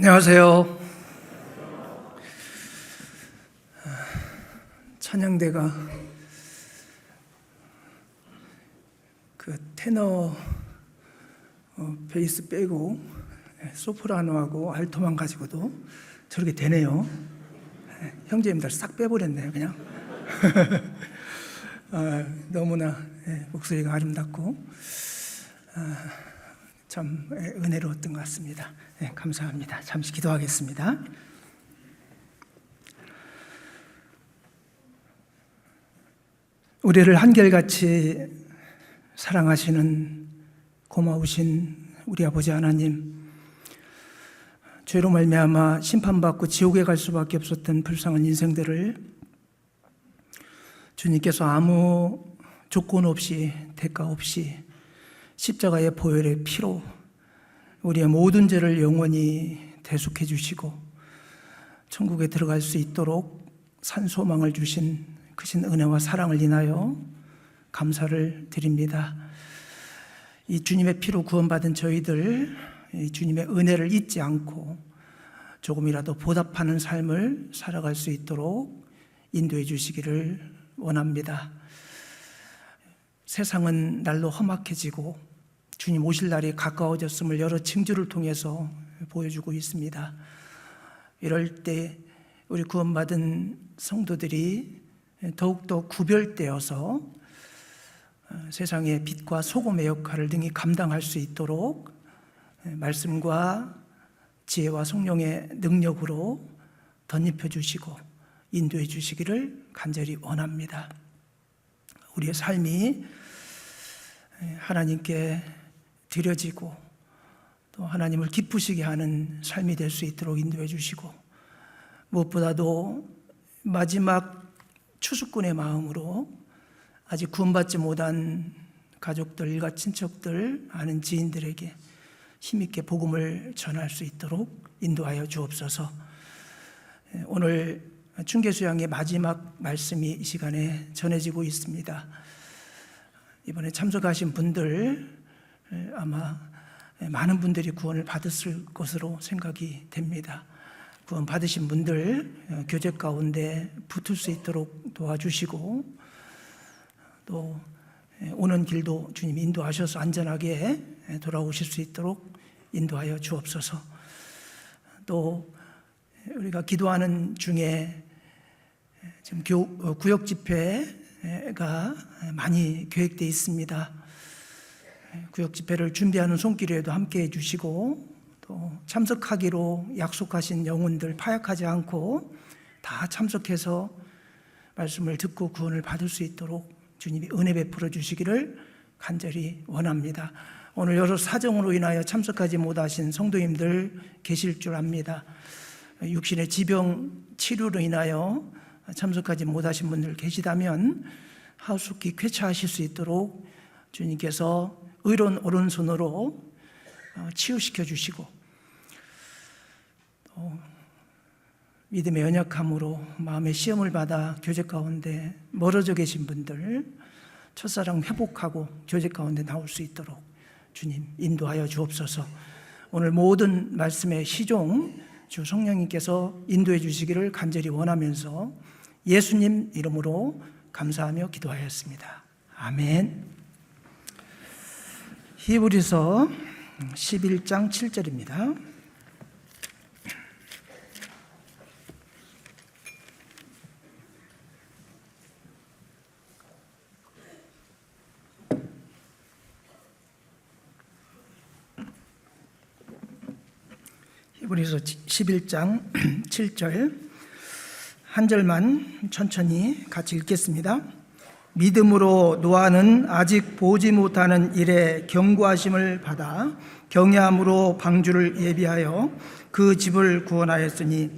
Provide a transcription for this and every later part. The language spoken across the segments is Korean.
안녕하세요. 찬양대가 그 테너 베이스 빼고 소프라노하고 알토만 가지고도 저렇게 되네요. 형제님들 싹 빼버렸네요, 그냥. 너무나 목소리가 아름답고 참 은혜로웠던 것 같습니다. 감사합니다. 잠시 기도하겠습니다. 우리를 한결같이 사랑하시는 고마우신 우리 아버지 하나님, 죄로 말미암아 심판받고 지옥에 갈 수밖에 없었던 불쌍한 인생들을 주님께서 아무 조건 없이 대가 없이 십자가의 보혈의 피로 우리의 모든 죄를 영원히 대속해 주시고 천국에 들어갈 수 있도록 산소망을 주신 크신 은혜와 사랑을 인하여 감사를 드립니다. 이 주님의 피로 구원받은 저희들, 이 주님의 은혜를 잊지 않고 조금이라도 보답하는 삶을 살아갈 수 있도록 인도해 주시기를 원합니다. 세상은 날로 험악해지고 주님 오실 날이 가까워졌음을 여러 징조를 통해서 보여주고 있습니다. 이럴 때 우리 구원받은 성도들이 더욱더 구별되어서 세상의 빛과 소금의 역할을 능히 감당할 수 있도록 말씀과 지혜와 성령의 능력으로 덧입혀 주시고 인도해 주시기를 간절히 원합니다. 우리의 삶이 하나님께 드려지고 또 하나님을 기쁘시게 하는 삶이 될 수 있도록 인도해 주시고, 무엇보다도 마지막 추수꾼의 마음으로 아직 구원받지 못한 가족들, 일가 친척들, 아는 지인들에게 힘있게 복음을 전할 수 있도록 인도하여 주옵소서. 오늘 중계수양의 마지막 말씀이 이 시간에 전해지고 있습니다. 이번에 참석하신 분들 아마 많은 분들이 구원을 받았을 것으로 생각이 됩니다. 구원 받으신 분들 교제 가운데 붙을 수 있도록 도와주시고, 또 오는 길도 주님 인도하셔서 안전하게 돌아오실 수 있도록 인도하여 주옵소서. 또 우리가 기도하는 중에 지금 구역 집회가 많이 계획되어 있습니다. 구역 집회를 준비하는 손길에도 함께해 주시고, 또 참석하기로 약속하신 영혼들 파약하지 않고 다 참석해서 말씀을 듣고 구원을 받을 수 있도록 주님이 은혜 베풀어 주시기를 간절히 원합니다. 오늘 여러 사정으로 인하여 참석하지 못하신 성도님들 계실 줄 압니다. 육신의 지병 치료로 인하여 참석하지 못하신 분들 계시다면 하루속히 쾌차하실 수 있도록 주님께서 의로운 오른손으로 치유시켜 주시고, 또 믿음의 연약함으로 마음의 시험을 받아 교제 가운데 멀어져 계신 분들 첫사랑 회복하고 교제 가운데 나올 수 있도록 주님 인도하여 주옵소서. 오늘 모든 말씀의 시종 주 성령님께서 인도해 주시기를 간절히 원하면서 예수님 이름으로 감사하며 기도하였습니다. 아멘. 히브리서 11장 7절입니다. 히브리서 11장 7절 한 절만 천천히 같이 읽겠습니다. 믿음으로 노아는 아직 보지 못하는 일에 경고하심을 받아 경외함으로 방주를 예비하여 그 집을 구원하였으니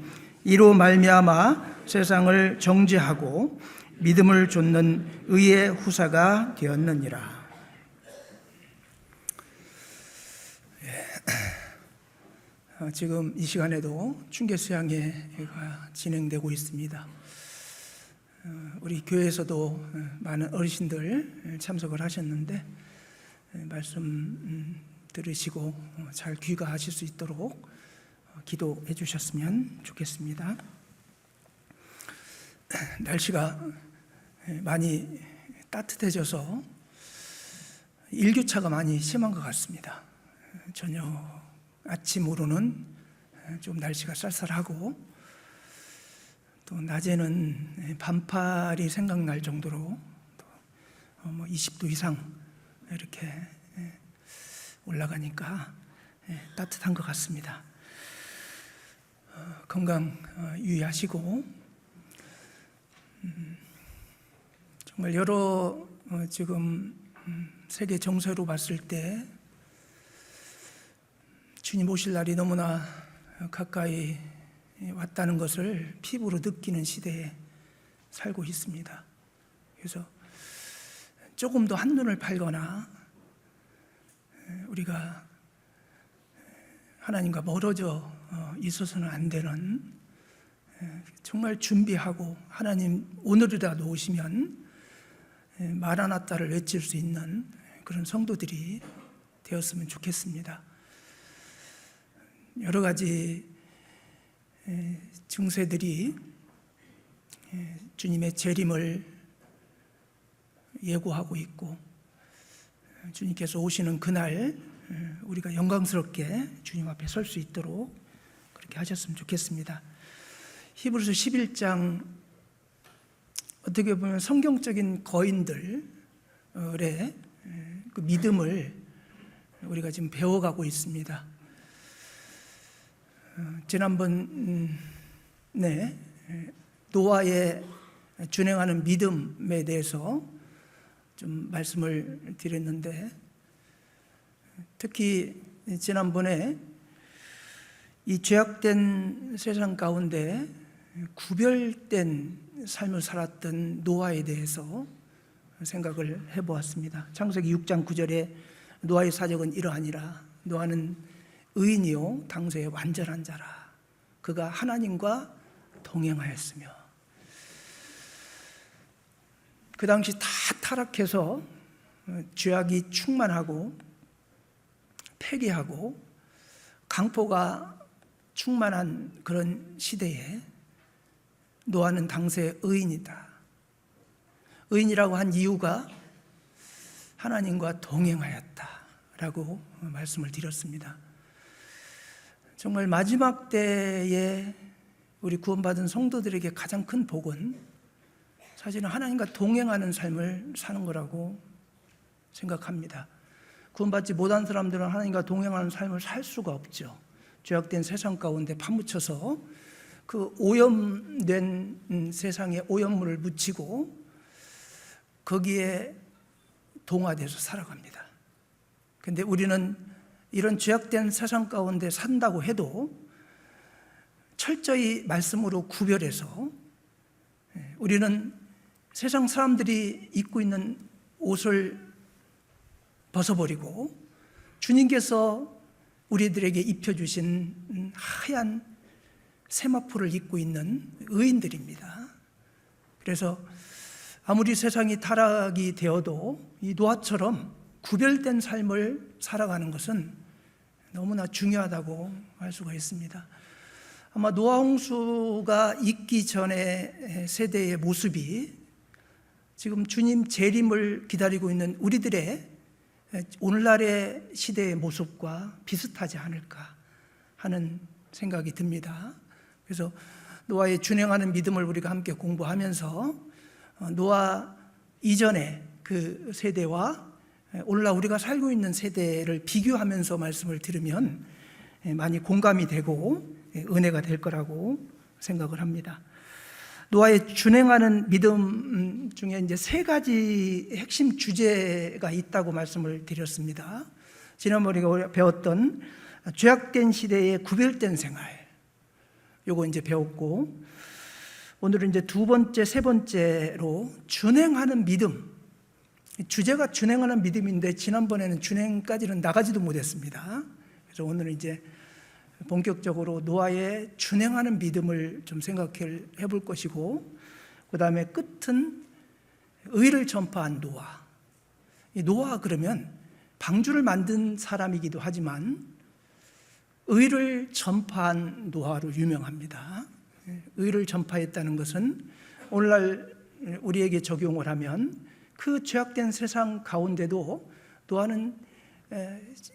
이로 말미암아 세상을 정죄하고 믿음을 좇는 의의 후사가 되었느니라. 지금 이 시간에도 중계수양회가 진행되고 있습니다. 우리 교회에서도 많은 어르신들 참석을 하셨는데 말씀 들으시고 잘 귀가하실 수 있도록 기도해 주셨으면 좋겠습니다. 날씨가 많이 따뜻해져서 일교차가 많이 심한 것 같습니다. 저녁 아침으로는 좀 날씨가 쌀쌀하고 또 낮에는 반팔이 생각날 정도로 20도 이상 이렇게 올라가니까 따뜻한 것 같습니다. 건강 유의하시고 정말 여러 지금 세계 정세로 봤을 때 주님 오실 날이 너무나 가까이 왔다는 것을 피부로 느끼는 시대에 살고 있습니다. 그래서 조금 더 한눈을 팔거나 우리가 하나님과 멀어져 있어서는 안 되는, 정말 준비하고 하나님 오늘이라도 오시면 마라나타를 외칠 수 있는 그런 성도들이 되었으면 좋겠습니다. 여러 가지 증세들이 주님의 재림을 예고하고 있고, 주님께서 오시는 그날 우리가 영광스럽게 주님 앞에 설 수 있도록 그렇게 하셨으면 좋겠습니다. 히브리서 11장, 어떻게 보면 성경적인 거인들의 그 믿음을 우리가 지금 배워가고 있습니다. 지난번에 노아의 준행하는 믿음에 대해서 좀 말씀을 드렸는데, 특히 지난번에 이 죄악된 세상 가운데 구별된 삶을 살았던 노아에 대해서 생각을 해보았습니다. 창세기 6장 9절에 노아의 사적은 이러하니라. 노아는 의인이요 당소에 완전한 자라. 그가 하나님과 동행하였으며. 그 당시 다 타락해서 죄악이 충만하고 폐기하고 강포가 충만한 그런 시대에 노아는 당시의 의인이다. 의인이라고 한 이유가 하나님과 동행하였다라고 말씀을 드렸습니다. 정말 마지막 때에 우리 구원받은 성도들에게 가장 큰 복은 사실은 하나님과 동행하는 삶을 사는 거라고 생각합니다. 구원받지 못한 사람들은 하나님과 동행하는 삶을 살 수가 없죠. 죄악된 세상 가운데 파묻혀서 그 오염된 세상에 오염물을 묻히고 거기에 동화돼서 살아갑니다. 그런데 우리는 이런 죄악된 세상 가운데 산다고 해도 철저히 말씀으로 구별해서 우리는 세상 사람들이 입고 있는 옷을 벗어버리고 주님께서 우리들에게 입혀주신 하얀 세마포를 입고 있는 의인들입니다. 그래서 아무리 세상이 타락이 되어도 이 노아처럼 구별된 삶을 살아가는 것은 너무나 중요하다고 할 수가 있습니다. 아마 노아 홍수가 있기 전의 세대의 모습이 지금 주님 재림을 기다리고 있는 우리들의 오늘날의 시대의 모습과 비슷하지 않을까 하는 생각이 듭니다. 그래서 노아의 준행하는 믿음을 우리가 함께 공부하면서 노아 이전의 그 세대와 오늘날 우리가 살고 있는 세대를 비교하면서 말씀을 들으면 많이 공감이 되고 은혜가 될 거라고 생각을 합니다. 노아의 준행하는 믿음 중에 이제 세 가지 핵심 주제가 있다고 말씀을 드렸습니다. 지난번에 우리가 배웠던 죄악된 시대의 구별된 생활, 요거 이제 배웠고, 오늘은 이제 두 번째, 세 번째로 준행하는 믿음. 주제가 준행하는 믿음인데 지난번에는 준행까지는 나가지도 못했습니다. 그래서 오늘은 이제 본격적으로 노아의 준행하는 믿음을 좀 생각해 볼 것이고, 그 다음에 끝은 의를 전파한 노아. 이 노아 그러면 방주를 만든 사람이기도 하지만 의를 전파한 노아로 유명합니다. 의를 전파했다는 것은 오늘날 우리에게 적용을 하면 그 죄악된 세상 가운데도 노아는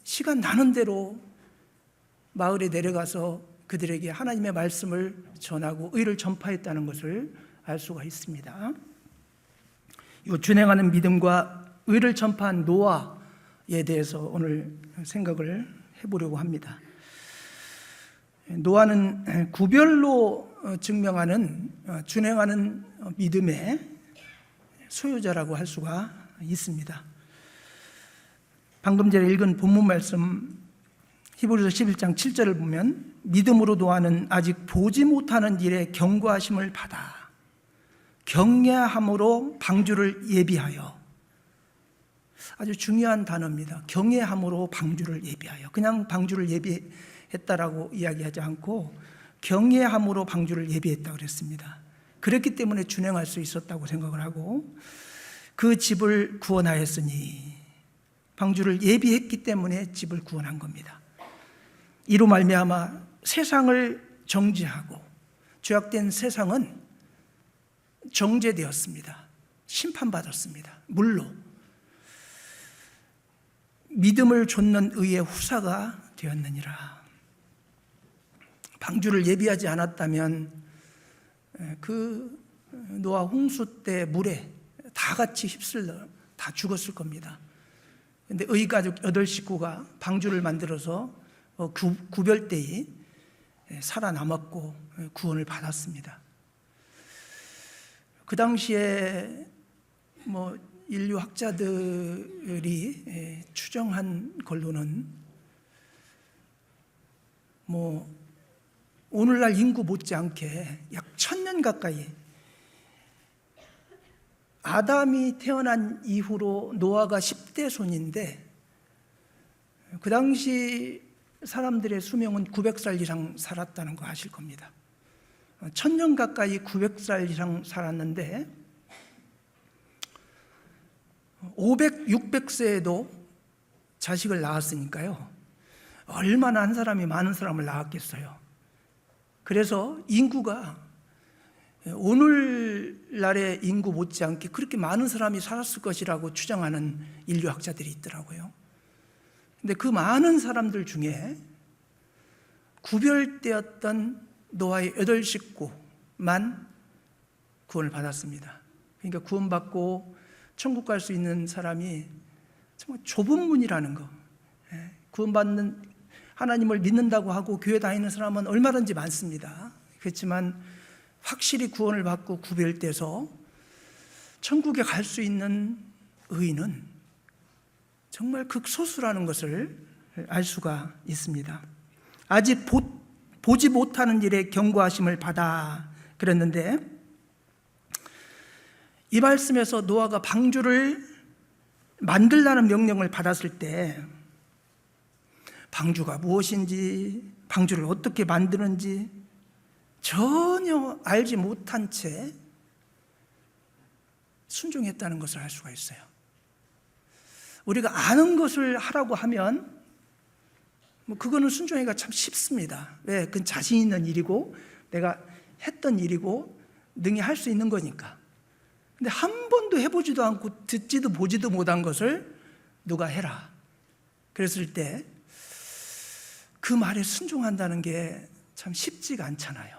시간 나는 대로 마을에 내려가서 그들에게 하나님의 말씀을 전하고 의를 전파했다는 것을 알 수가 있습니다. 이 준행하는 믿음과 의를 전파한 노아에 대해서 오늘 생각을 해보려고 합니다. 노아는 구별로 증명하는 준행하는 믿음의 소유자라고 할 수가 있습니다. 방금 전에 읽은 본문 말씀 히브리서 11장 7절을 보면 믿음으로 노아는 아직 보지 못하는 일에 경고하심을 받아 경외함으로 방주를 예비하여, 아주 중요한 단어입니다. 경외함으로 방주를 예비하여. 그냥 방주를 예비했다라고 이야기하지 않고 경외함으로 방주를 예비했다고 그랬습니다. 그랬기 때문에 준행할 수 있었다고 생각을 하고, 그 집을 구원하였으니, 방주를 예비했기 때문에 집을 구원한 겁니다. 이로 말미암아 세상을 정죄하고 죄악된 세상은 정죄되었습니다. 심판받았습니다. 물로 믿음을 좇는 의의 후사가 되었느니라. 방주를 예비하지 않았다면 그 노아 홍수 때 물에 다 같이 휩쓸려 다 죽었을 겁니다. 그런데 의 가족 8식구가 방주를 만들어서 구별대에 살아남았고 구원을 받았습니다. 그 당시에 인류 학자들이 추정한 걸로는 오늘날 인구 못지않게 약 1000년 가까이, 아담이 태어난 이후로 노아가 10대 손인데 그 당시 사람들의 수명은 900살 이상 살았다는 거 아실 겁니다. 1000년 가까이 900살 이상 살았는데 500, 600세에도 자식을 낳았으니까요. 얼마나 한 사람이 많은 사람을 낳았겠어요. 그래서 인구가 오늘날의 인구 못지않게 그렇게 많은 사람이 살았을 것이라고 추정하는 인류학자들이 있더라고요. 근데 그 많은 사람들 중에 구별되었던 노아의 8식구만 구원을 받았습니다. 그러니까 구원받고 천국 갈 수 있는 사람이 정말 좁은 문이라는 거. 구원받는, 하나님을 믿는다고 하고 교회 다니는 사람은 얼마든지 많습니다. 그렇지만 확실히 구원을 받고 구별돼서 천국에 갈 수 있는 의인은 정말 극소수라는 것을 알 수가 있습니다. 아직 보지 못하는 일에 경고하심을 받아 그랬는데, 이 말씀에서 노아가 방주를 만들라는 명령을 받았을 때 방주가 무엇인지, 방주를 어떻게 만드는지 전혀 알지 못한 채 순종했다는 것을 알 수가 있어요. 우리가 아는 것을 하라고 하면 그거는 순종하기가 참 쉽습니다. 왜? 그건 자신 있는 일이고 내가 했던 일이고 능히 할 수 있는 거니까. 근데 한 번도 해보지도 않고 듣지도 보지도 못한 것을 누가 해라 그랬을 때 그 말에 순종한다는 게 참 쉽지가 않잖아요.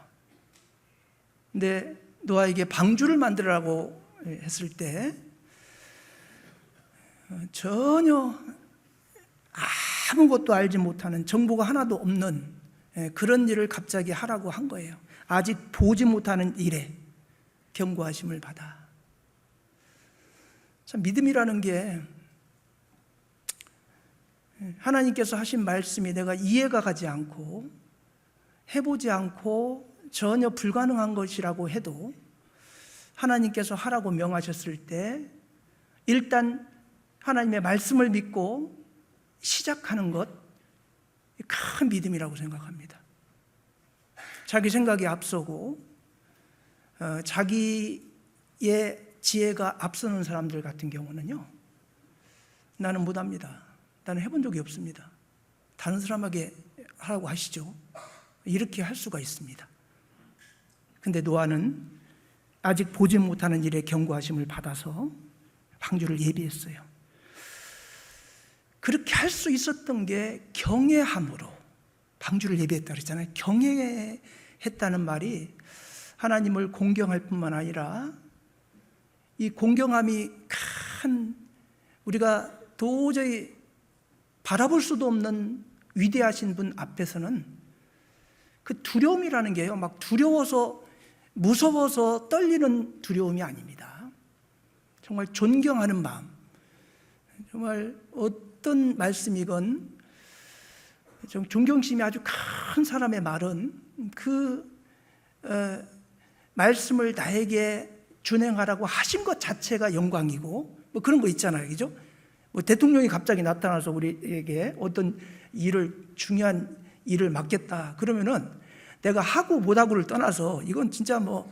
근데 노아에게 방주를 만들라고 했을 때 전혀 아무것도 알지 못하는, 정보가 하나도 없는 그런 일을 갑자기 하라고 한 거예요. 아직 보지 못하는 일에 경고하심을 받아. 참 믿음이라는 게 하나님께서 하신 말씀이 내가 이해가 가지 않고 해보지 않고 전혀 불가능한 것이라고 해도 하나님께서 하라고 명하셨을 때 일단 하나님의 말씀을 믿고 시작하는 것, 큰 믿음이라고 생각합니다. 자기 생각이 앞서고 자기의 지혜가 앞서는 사람들 같은 경우는요, 나는 못합니다, 나는 해본 적이 없습니다, 다른 사람에게 하라고 하시죠. 이렇게 할 수가 있습니다. 근데 노아는 아직 보지 못하는 일에 경고하심을 받아서 방주를 예비했어요. 그렇게 할 수 있었던 게 경외함으로 방주를 예비했다 그랬잖아요. 경외했다는 말이 하나님을 공경할 뿐만 아니라 이 공경함이 큰 우리가 도저히 바라볼 수도 없는 위대하신 분 앞에서는 그 두려움이라는 게요, 막 두려워서 무서워서 떨리는 두려움이 아닙니다. 정말 존경하는 마음, 정말 어떤 말씀이건 좀 존경심이 아주 큰 사람의 말은 그 말씀을 나에게 준행하라고 하신 것 자체가 영광이고, 뭐 그런 거 있잖아요, 그죠? 뭐 대통령이 갑자기 나타나서 우리에게 어떤 중요한 일을 맡겠다 그러면은 내가 하고 못하고를 떠나서 이건 진짜 뭐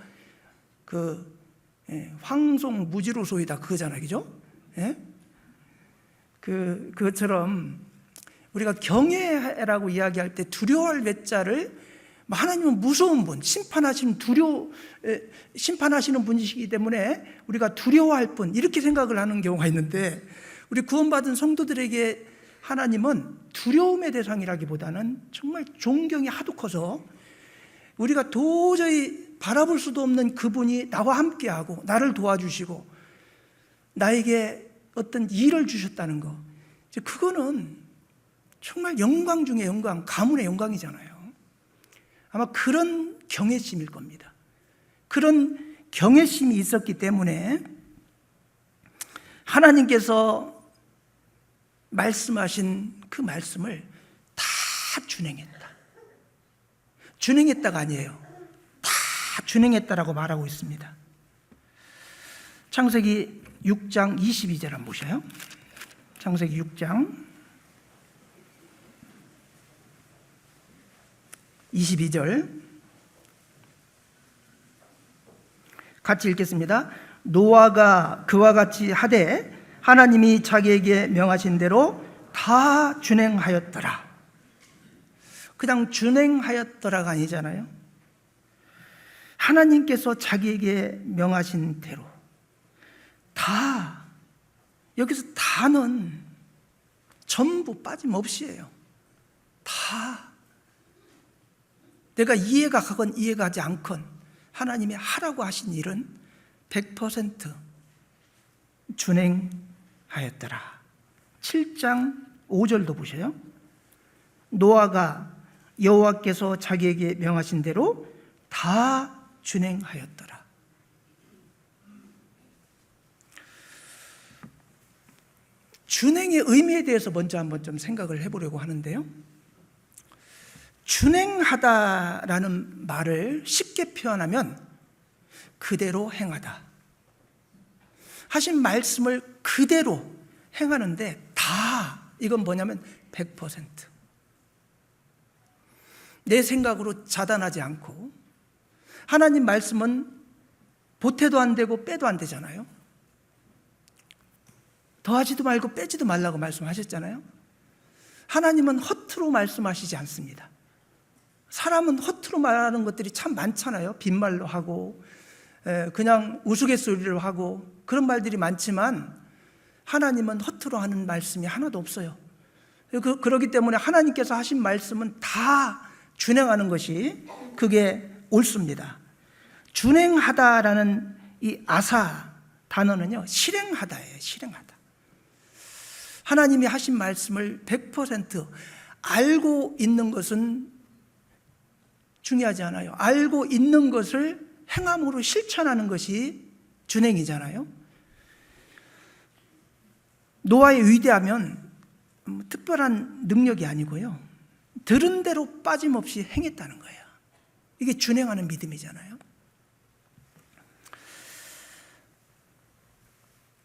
황송무지로소이다 그거잖아요, 그죠? 예? 그것처럼 우리가 경외라고 이야기할 때 두려워할 외자를 하나님은 무서운 분, 심판하시는 분이시기 때문에 우리가 두려워할 분 이렇게 생각을 하는 경우가 있는데, 우리 구원받은 성도들에게 하나님은 두려움의 대상이라기보다는 정말 존경이 하도 커서 우리가 도저히 바라볼 수도 없는 그분이 나와 함께하고 나를 도와주시고 나에게 어떤 일을 주셨다는 거, 그거는 정말 영광 중에 영광, 가문의 영광이잖아요. 아마 그런 경외심일 겁니다. 그런 경외심이 있었기 때문에 하나님께서 말씀하신 그 말씀을 다 준행했다. 준행했다가 아니에요. 다 준행했다라고 말하고 있습니다. 창세기 6장 22절 한번 보셔요. 창세기 6장 22절 같이 읽겠습니다. 노아가 그와 같이 하되 하나님이 자기에게 명하신 대로 다 준행하였더라. 그냥 준행하였더라가 아니잖아요. 하나님께서 자기에게 명하신 대로 다, 여기서 다는 전부 빠짐없이에요. 다. 내가 이해가 가건 이해가지 않건 하나님이 하라고 하신 일은 100% 준행하였더라. 7장 5절도 보세요. 노아가 여호와께서 자기에게 명하신 대로 다 준행하였더라. 준행의 의미에 대해서 먼저 한번 좀 생각을 해보려고 하는데요, 준행하다라는 말을 쉽게 표현하면 그대로 행하다, 하신 말씀을 그대로 행하는데 다, 이건 뭐냐면 100%. 내 생각으로 자단하지 않고, 하나님 말씀은 보태도 안 되고 빼도 안 되잖아요. 더하지도 말고 빼지도 말라고 말씀하셨잖아요. 하나님은 허투루 말씀하시지 않습니다. 사람은 허투루 말하는 것들이 참 많잖아요. 빈말로 하고 그냥 우스갯소리로 하고 그런 말들이 많지만 하나님은 허투루 하는 말씀이 하나도 없어요. 그렇기 때문에 하나님께서 하신 말씀은 다 준행하는 것이 그게 옳습니다. 준행하다라는 이 아사 단어는요, 실행하다예요. 실행하다. 하나님이 하신 말씀을 100% 알고 있는 것은 중요하지 않아요. 알고 있는 것을 행함으로 실천하는 것이 준행이잖아요. 노아의 위대하면 특별한 능력이 아니고요, 들은 대로 빠짐없이 행했다는 거예요. 이게 준행하는 믿음이잖아요.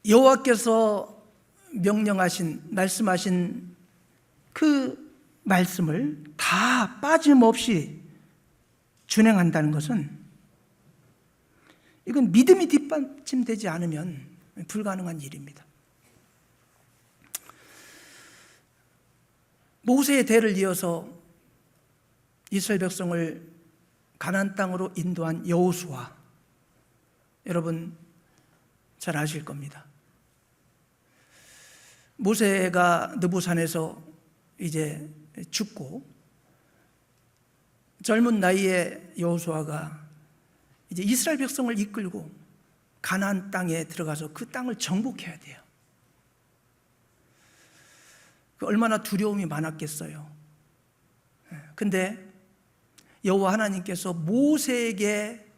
여호와께서 명령하신, 말씀하신 그 말씀을 다 빠짐없이 준행한다는 것은, 이건 믿음이 뒷받침되지 않으면 불가능한 일입니다. 모세의 대를 이어서 이스라엘 백성을 가나안 땅으로 인도한 여호수아, 여러분 잘 아실 겁니다. 모세가 느보산에서 이제 죽고 젊은 나이에 여호수아가 이제 이스라엘 백성을 이끌고 가나안 땅에 들어가서 그 땅을 정복해야 돼요. 얼마나 두려움이 많았겠어요. 근데 여호와 하나님께서 모세에게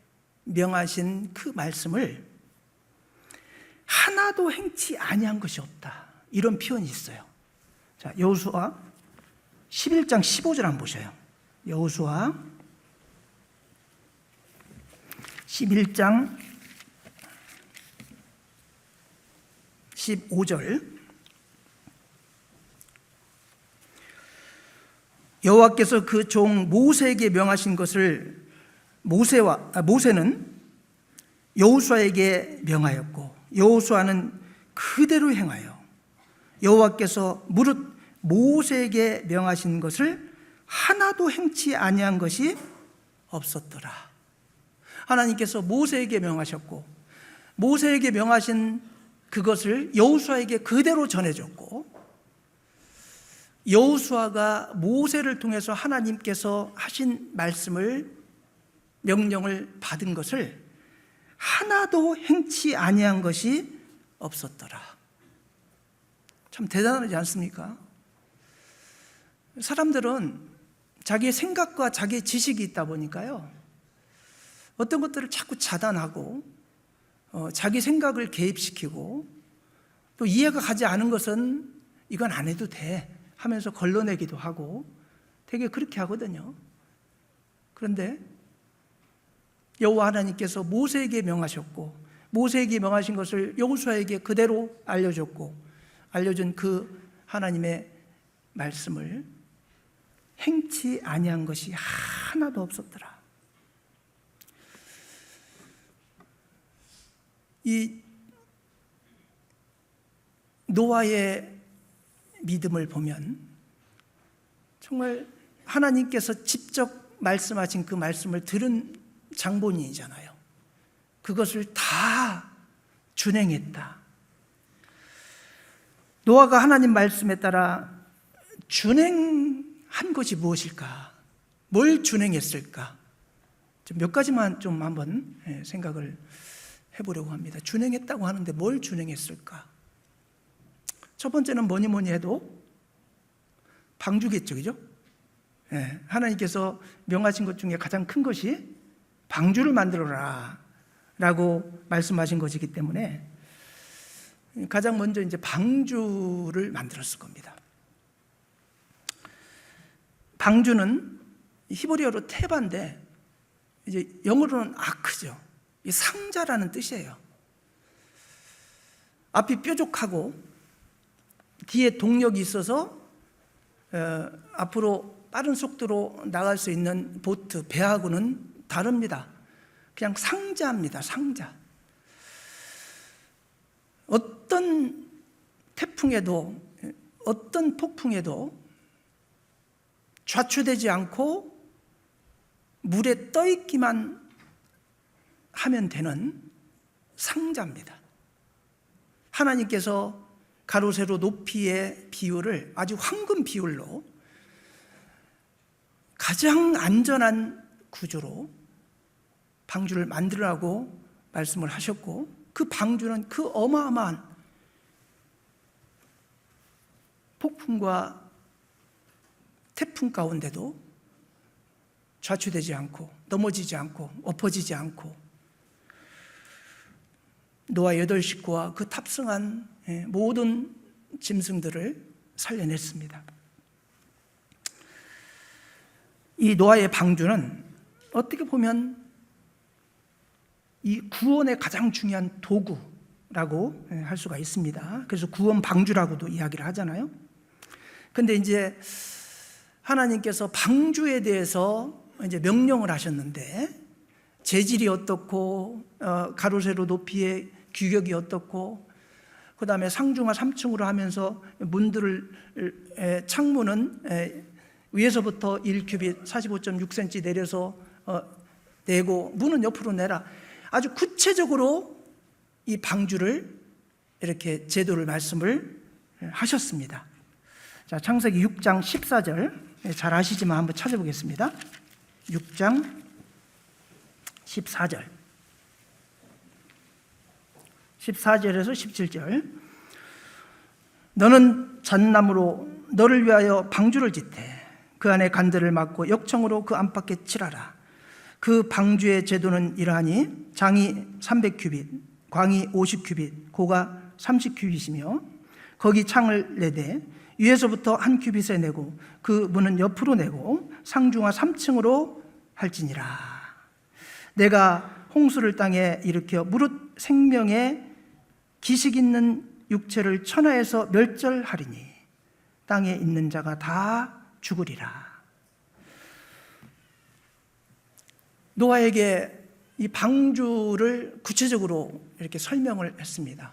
명하신 그 말씀을 하나도 행치 아니한 것이 없다, 이런 표현이 있어요. 자, 여호수아 11장 15절 한번 보셔요. 여호수아 11장 15절. 여호와께서 그 종 모세에게 명하신 것을 모세는 여호수아에게 명하였고 여호수아는 그대로 행하여 여호와께서 무릇 모세에게 명하신 것을 하나도 행치 아니한 것이 없었더라. 하나님께서 모세에게 명하셨고 모세에게 명하신 그것을 여호수아에게 그대로 전해줬고 여호수아가 모세를 통해서 하나님께서 하신 말씀을, 명령을 받은 것을 하나도 행치 아니한 것이 없었더라. 참 대단하지 않습니까? 사람들은 자기의 생각과 자기의 지식이 있다 보니까요, 어떤 것들을 자꾸 차단하고 자기 생각을 개입시키고 또 이해가 가지 않은 것은 이건 안 해도 돼 하면서 걸러내기도 하고 되게 그렇게 하거든요. 그런데 여호와 하나님께서 모세에게 명하셨고 모세에게 명하신 것을 여호수아에게 그대로 알려줬고 알려준 그 하나님의 말씀을 행치 아니한 것이 하나도 없었더라. 이 노아의 믿음을 보면 정말 하나님께서 직접 말씀하신 그 말씀을 들은 장본인이잖아요. 그것을 다 준행했다. 노아가 하나님 말씀에 따라 준행한 것이 무엇일까? 뭘 준행했을까? 몇 가지만 좀 한번 생각을 해보려고 합니다. 준행했다고 하는데 뭘 준행했을까? 첫 번째는 뭐니 해도 방주겠죠, 그죠? 하나님께서 명하신 것 중에 가장 큰 것이 방주를 만들어라 라고 말씀하신 것이기 때문에 가장 먼저 이제 방주를 만들었을 겁니다. 방주는 히브리어로 테바인데 이제 영어로는 아크죠. 이 상자라는 뜻이에요. 앞이 뾰족하고 뒤에 동력이 있어서 앞으로 빠른 속도로 나갈 수 있는 보트, 배하고는 다릅니다. 그냥 상자입니다. 상자. 어떤 태풍에도 어떤 폭풍에도 좌초되지 않고 물에 떠 있기만 하면 되는 상자입니다. 하나님께서 가로 세로 높이의 비율을 아주 황금 비율로 가장 안전한 구조로 방주를 만들라고 말씀을 하셨고 그 방주는 그 어마어마한 폭풍과 태풍 가운데도 좌초되지 않고 넘어지지 않고 엎어지지 않고 노아 8식구와 그 탑승한 모든 짐승들을 살려냈습니다. 이 노아의 방주는 어떻게 보면 이 구원의 가장 중요한 도구라고 할 수가 있습니다. 그래서 구원 방주라고도 이야기를 하잖아요. 근데 이제 하나님께서 방주에 대해서 이제 명령을 하셨는데 재질이 어떻고 가로 세로 높이의 규격이 어떻고 그다음에 상중하 3층으로 하면서 문들을 창문은 위에서부터 1큐빗 45.6cm 내려서 내고 문은 옆으로 내라. 아주 구체적으로 이 방주를 이렇게 제도를 말씀을 하셨습니다. 자, 창세기 6장 14절 잘 아시지만 한번 찾아보겠습니다. 6장 14절 14절에서 17절. 너는 잣나무로 너를 위하여 방주를 짓되 그 안에 간들을 막고 역청으로 그 안팎에 칠하라. 그 방주의 제도는 이러하니 장이 300큐빗, 광이 50큐빗, 고가 30큐빗이며 거기 창을 내되 위에서부터 한 큐빗에 내고 그 문은 옆으로 내고 상중하 3층으로 할지니라. 내가 홍수를 땅에 일으켜 무릇 생명의 기식 있는 육체를 천하에서 멸절하리니 땅에 있는 자가 다 죽으리라. 노아에게 이 방주를 구체적으로 이렇게 설명을 했습니다.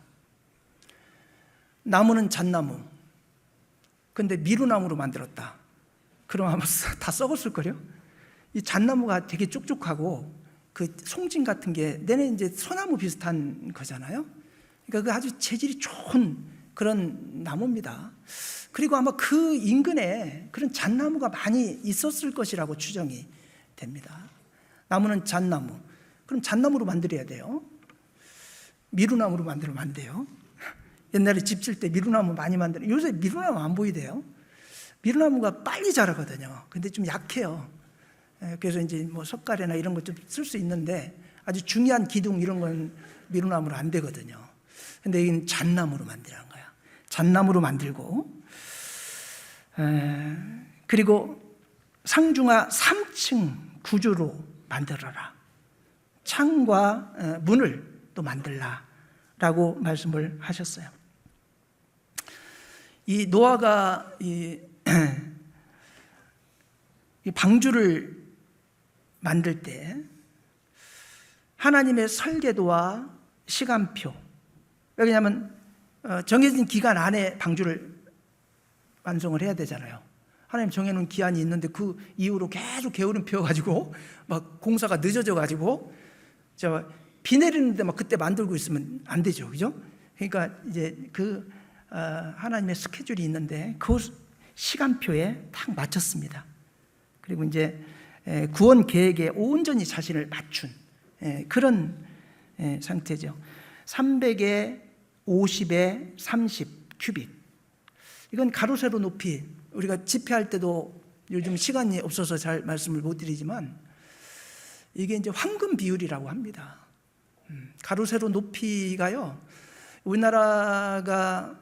나무는 잣나무, 근데 미루나무로 만들었다. 그럼 아마 다 썩었을걸요? 이 잣나무가 되게 촉촉하고 그 송진 같은 게 내내 이제 소나무 비슷한 거잖아요. 그러니까 그 아주 재질이 좋은 그런 나무입니다. 그리고 아마 그 인근에 그런 잣나무가 많이 있었을 것이라고 추정이 됩니다. 나무는 잣나무. 그럼 잣나무로 만들어야 돼요. 미루나무로 만들면 안 돼요. 옛날에 집 질 때 미루나무 많이 만들어요. 요새 미루나무 안 보이대요. 미루나무가 빨리 자라거든요. 근데 좀 약해요. 그래서 이제 뭐 석가래나 이런 것 좀 쓸 수 있는데 아주 중요한 기둥 이런 건 미루나무로 안 되거든요. 근데 이건 잣나무로 만들라는 거야. 잣나무로 만들고, 그리고 상중하 3층 구조로 만들어라. 창과 문을 또 만들라라고 말씀을 하셨어요. 이 노아가 이 방주를 만들 때 하나님의 설계도와 시간표, 왜냐하면 정해진 기간 안에 방주를 완성을 해야 되잖아요. 하나님 정해놓은 기한이 있는데 그 이후로 계속 게으름 피워가지고 막 공사가 늦어져가지고 비 내리는데 막 그때 만들고 있으면 안 되죠, 그죠? 그러니까 이제 그 하나님의 스케줄이 있는데 그 시간표에 딱 맞췄습니다. 그리고 이제 구원 계획에 온전히 자신을 맞춘 그런 상태죠. 300에 50에 30 큐빗. 이건 가로 세로 높이, 우리가 집회할 때도 요즘 시간이 없어서 잘 말씀을 못 드리지만 이게 이제 황금 비율이라고 합니다. 가로 세로 높이가요, 우리나라가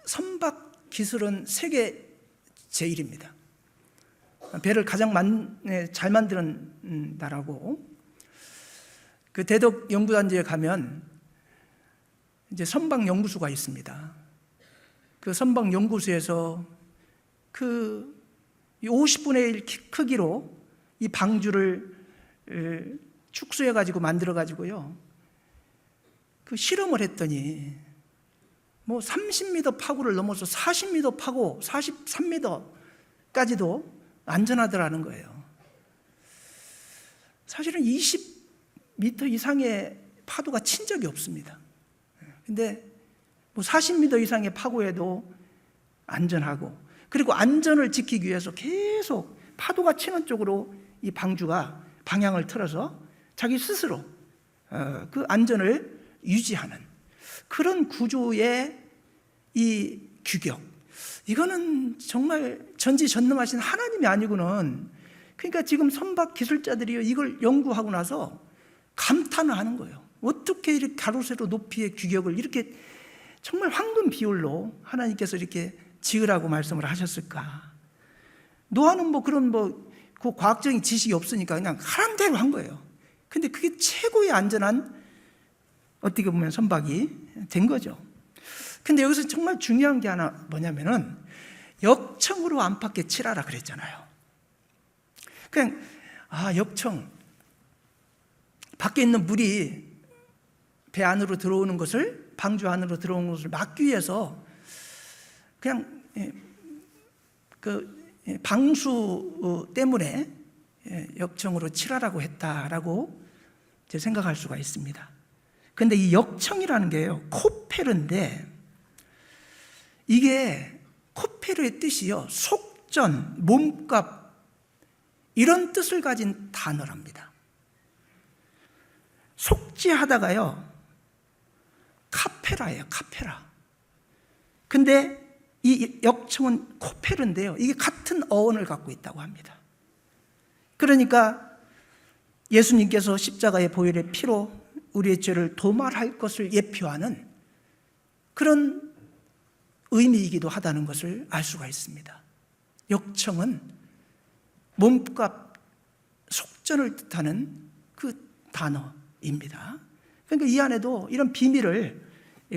선박 기술은 세계 제1입니다. 배를 가장 잘 만드는 나라고, 그 대덕 연구단지에 가면 이제 선박 연구소가 있습니다. 그 선박 연구소에서 그 50분의 1 크기로 이 방주를 축소해 가지고 만들어 가지고요, 그 실험을 했더니 뭐 30m 파고를 넘어서 40m 파고 43m까지도 안전하더라는 거예요. 사실은 20m 이상의 파도가 친 적이 없습니다. 근데 뭐 40m 이상의 파고에도 안전하고, 그리고 안전을 지키기 위해서 계속 파도가 치는 쪽으로 이 방주가 방향을 틀어서 자기 스스로 그 안전을 유지하는 그런 구조의 이 규격, 이거는 정말 전지전능하신 하나님이 아니고는, 그러니까 지금 선박 기술자들이 이걸 연구하고 나서 감탄을 하는 거예요. 어떻게 이렇게 가로세로 높이의 규격을 이렇게 정말 황금 비율로 하나님께서 이렇게 지으라고 말씀을 하셨을까? 노아는 뭐 그런 그 과학적인 지식이 없으니까 그냥 하란 대로 한 거예요. 근데 그게 최고의 안전한, 어떻게 보면 선박이 된 거죠. 근데 여기서 정말 중요한 게 하나 뭐냐면은 역청으로 안팎에 칠하라 그랬잖아요. 그냥 역청, 밖에 있는 물이 배 안으로 들어오는 것을, 방주 안으로 들어오는 것을 막기 위해서 그냥 그 방수 때문에 역청으로 칠하라고 했다라고 생각할 수가 있습니다. 그런데 이 역청이라는 게요, 코페르인데, 이게 코페르의 뜻이요, 속전, 몸값, 이런 뜻을 가진 단어랍니다. 속죄하다가요, 카페라예요, 카페라. 근데 이 역청은 코페르인데요, 이게 같은 어원을 갖고 있다고 합니다. 그러니까 예수님께서 십자가의 보혈의 피로 우리의 죄를 도말할 것을 예표하는 그런 의미이기도 하다는 것을 알 수가 있습니다. 역청은 몸값, 속전을 뜻하는 그 단어입니다. 그러니까 이 안에도 이런 비밀을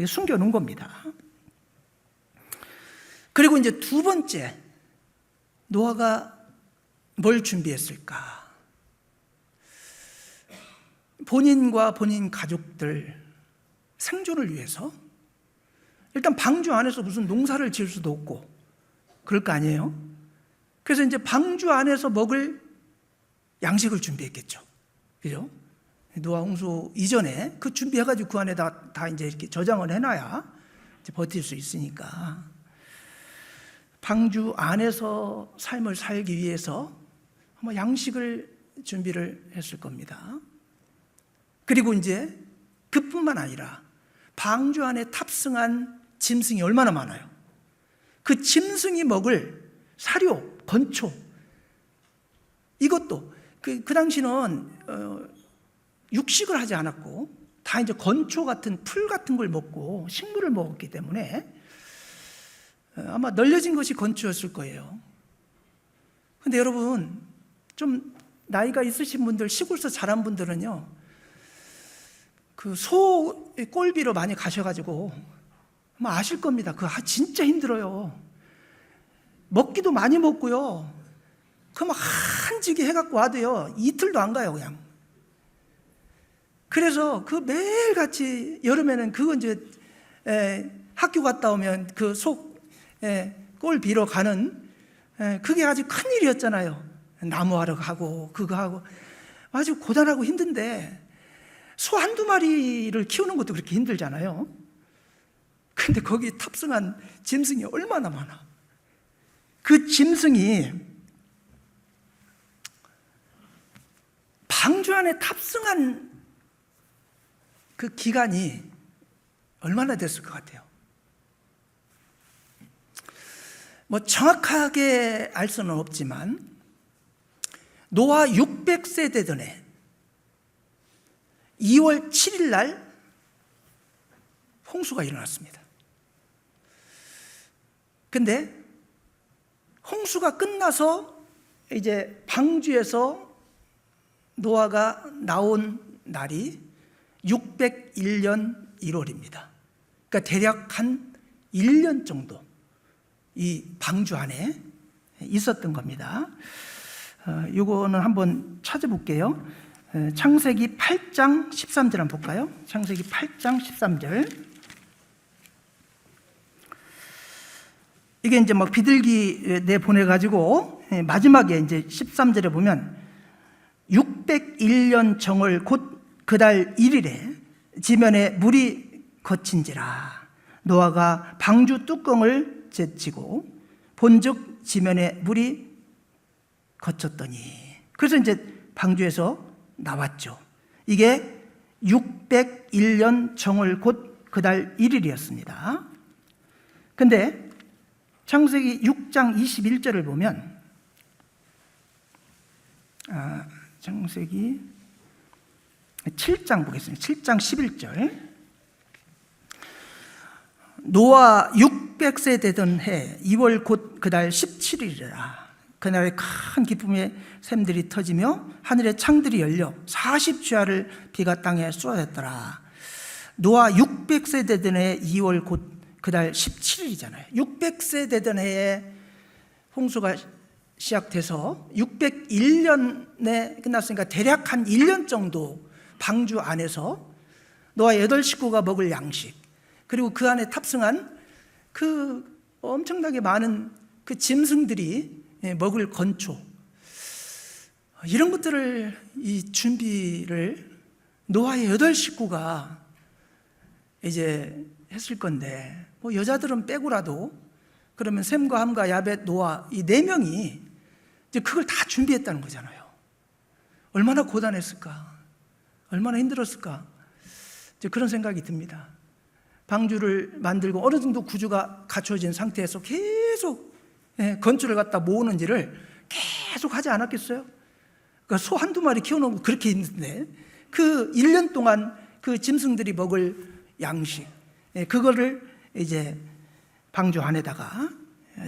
숨겨놓은 겁니다. 그리고 이제 두 번째, 노아가 뭘 준비했을까? 본인과 본인 가족들 생존을 위해서 일단 방주 안에서 무슨 농사를 지을 수도 없고 그럴 거 아니에요? 그래서 이제 방주 안에서 먹을 양식을 준비했겠죠. 그죠? 노아 홍수 이전에 그 준비해가지고 그 안에다 다 이제 이렇게 저장을 해놔야 이제 버틸 수 있으니까. 방주 안에서 삶을 살기 위해서 아마 양식을 준비를 했을 겁니다. 그리고 이제 그뿐만 아니라 방주 안에 탑승한 짐승이 얼마나 많아요. 그 짐승이 먹을 사료, 건초, 이것도 그 당시는 육식을 하지 않았고 다 이제 건초 같은 풀 같은 걸 먹고 식물을 먹었기 때문에 아마 널려진 것이 건초였을 거예요. 근데 여러분, 좀 나이가 있으신 분들, 시골에서 자란 분들은요, 그 소 꼴비로 많이 가셔가지고 아마 아실 겁니다. 그거 진짜 힘들어요. 먹기도 많이 먹고요. 그 막 한지기 해갖고 와도요, 이틀도 안 가요, 그냥. 그래서 그 매일같이 여름에는 그거 이제 학교 갔다 오면 그 소 꼴비로 가는 그게 아주 큰 일이었잖아요. 나무하러 가고 그거 하고 아주 고단하고 힘든데 소 한두 마리를 키우는 것도 그렇게 힘들잖아요. 근데 거기 탑승한 짐승이 얼마나 많아. 그 짐승이 방주 안에 탑승한 그 기간이 얼마나 됐을 것 같아요? 뭐 정확하게 알 수는 없지만 노아 600세 되던 해 2월 7일 날 홍수가 일어났습니다. 근데 홍수가 끝나서 이제 방주에서 노아가 나온 날이 601년 1월입니다. 그러니까 대략 한 1년 정도 이 방주 안에 있었던 겁니다. 이거는 한번 찾아볼게요. 창세기 8장 13절 한번 볼까요? 창세기 8장 13절. 이게 이제 막 비둘기 내 보내가지고 마지막에 이제 13절에 보면 601년 정월 곧 그달 1일에 지면에 물이 거친지라 노아가 방주 뚜껑을 제치고 본즉 지면에 물이 거쳤더니, 그래서 이제 방주에서 나왔죠. 이게 601년 정월 곧 그달 1일이었습니다. 근데 창세기 6장 21절을 보면 창세기 7장 보겠습니다. 7장 11절. 노아 600세 되던 해 2월 곧 그달 17일이라 그날에 큰 기쁨의 샘들이 터지며 하늘의 창들이 열려 40주야를 비가 땅에 쏟아졌더라. 노아 600세 되던 해 2월 곧 그달 17일이잖아요. 600세 되던 해에 홍수가 시작돼서 601년에 끝났으니까 대략 한 1년 정도 방주 안에서 노아 8식구가 먹을 양식, 그리고 그 안에 탑승한 그 엄청나게 많은 그 짐승들이 먹을 건초, 이런 것들을 이 준비를 노아의 8 식구가 이제 했을 건데, 뭐 여자들은 빼고라도 그러면 셈과 함과 야벳, 노아 이 4명이 이제 그걸 다 준비했다는 거잖아요. 얼마나 고단했을까, 얼마나 힘들었을까, 이제 그런 생각이 듭니다. 방주를 만들고 어느 정도 구조가 갖춰진 상태에서 계속 건초를 갖다 모으는 일을 계속 하지 않았겠어요? 그러니까 소 한두 마리 키워놓고 그렇게 있는데 그 1년 동안 그 짐승들이 먹을 양식, 그거를 이제 방주 안에다가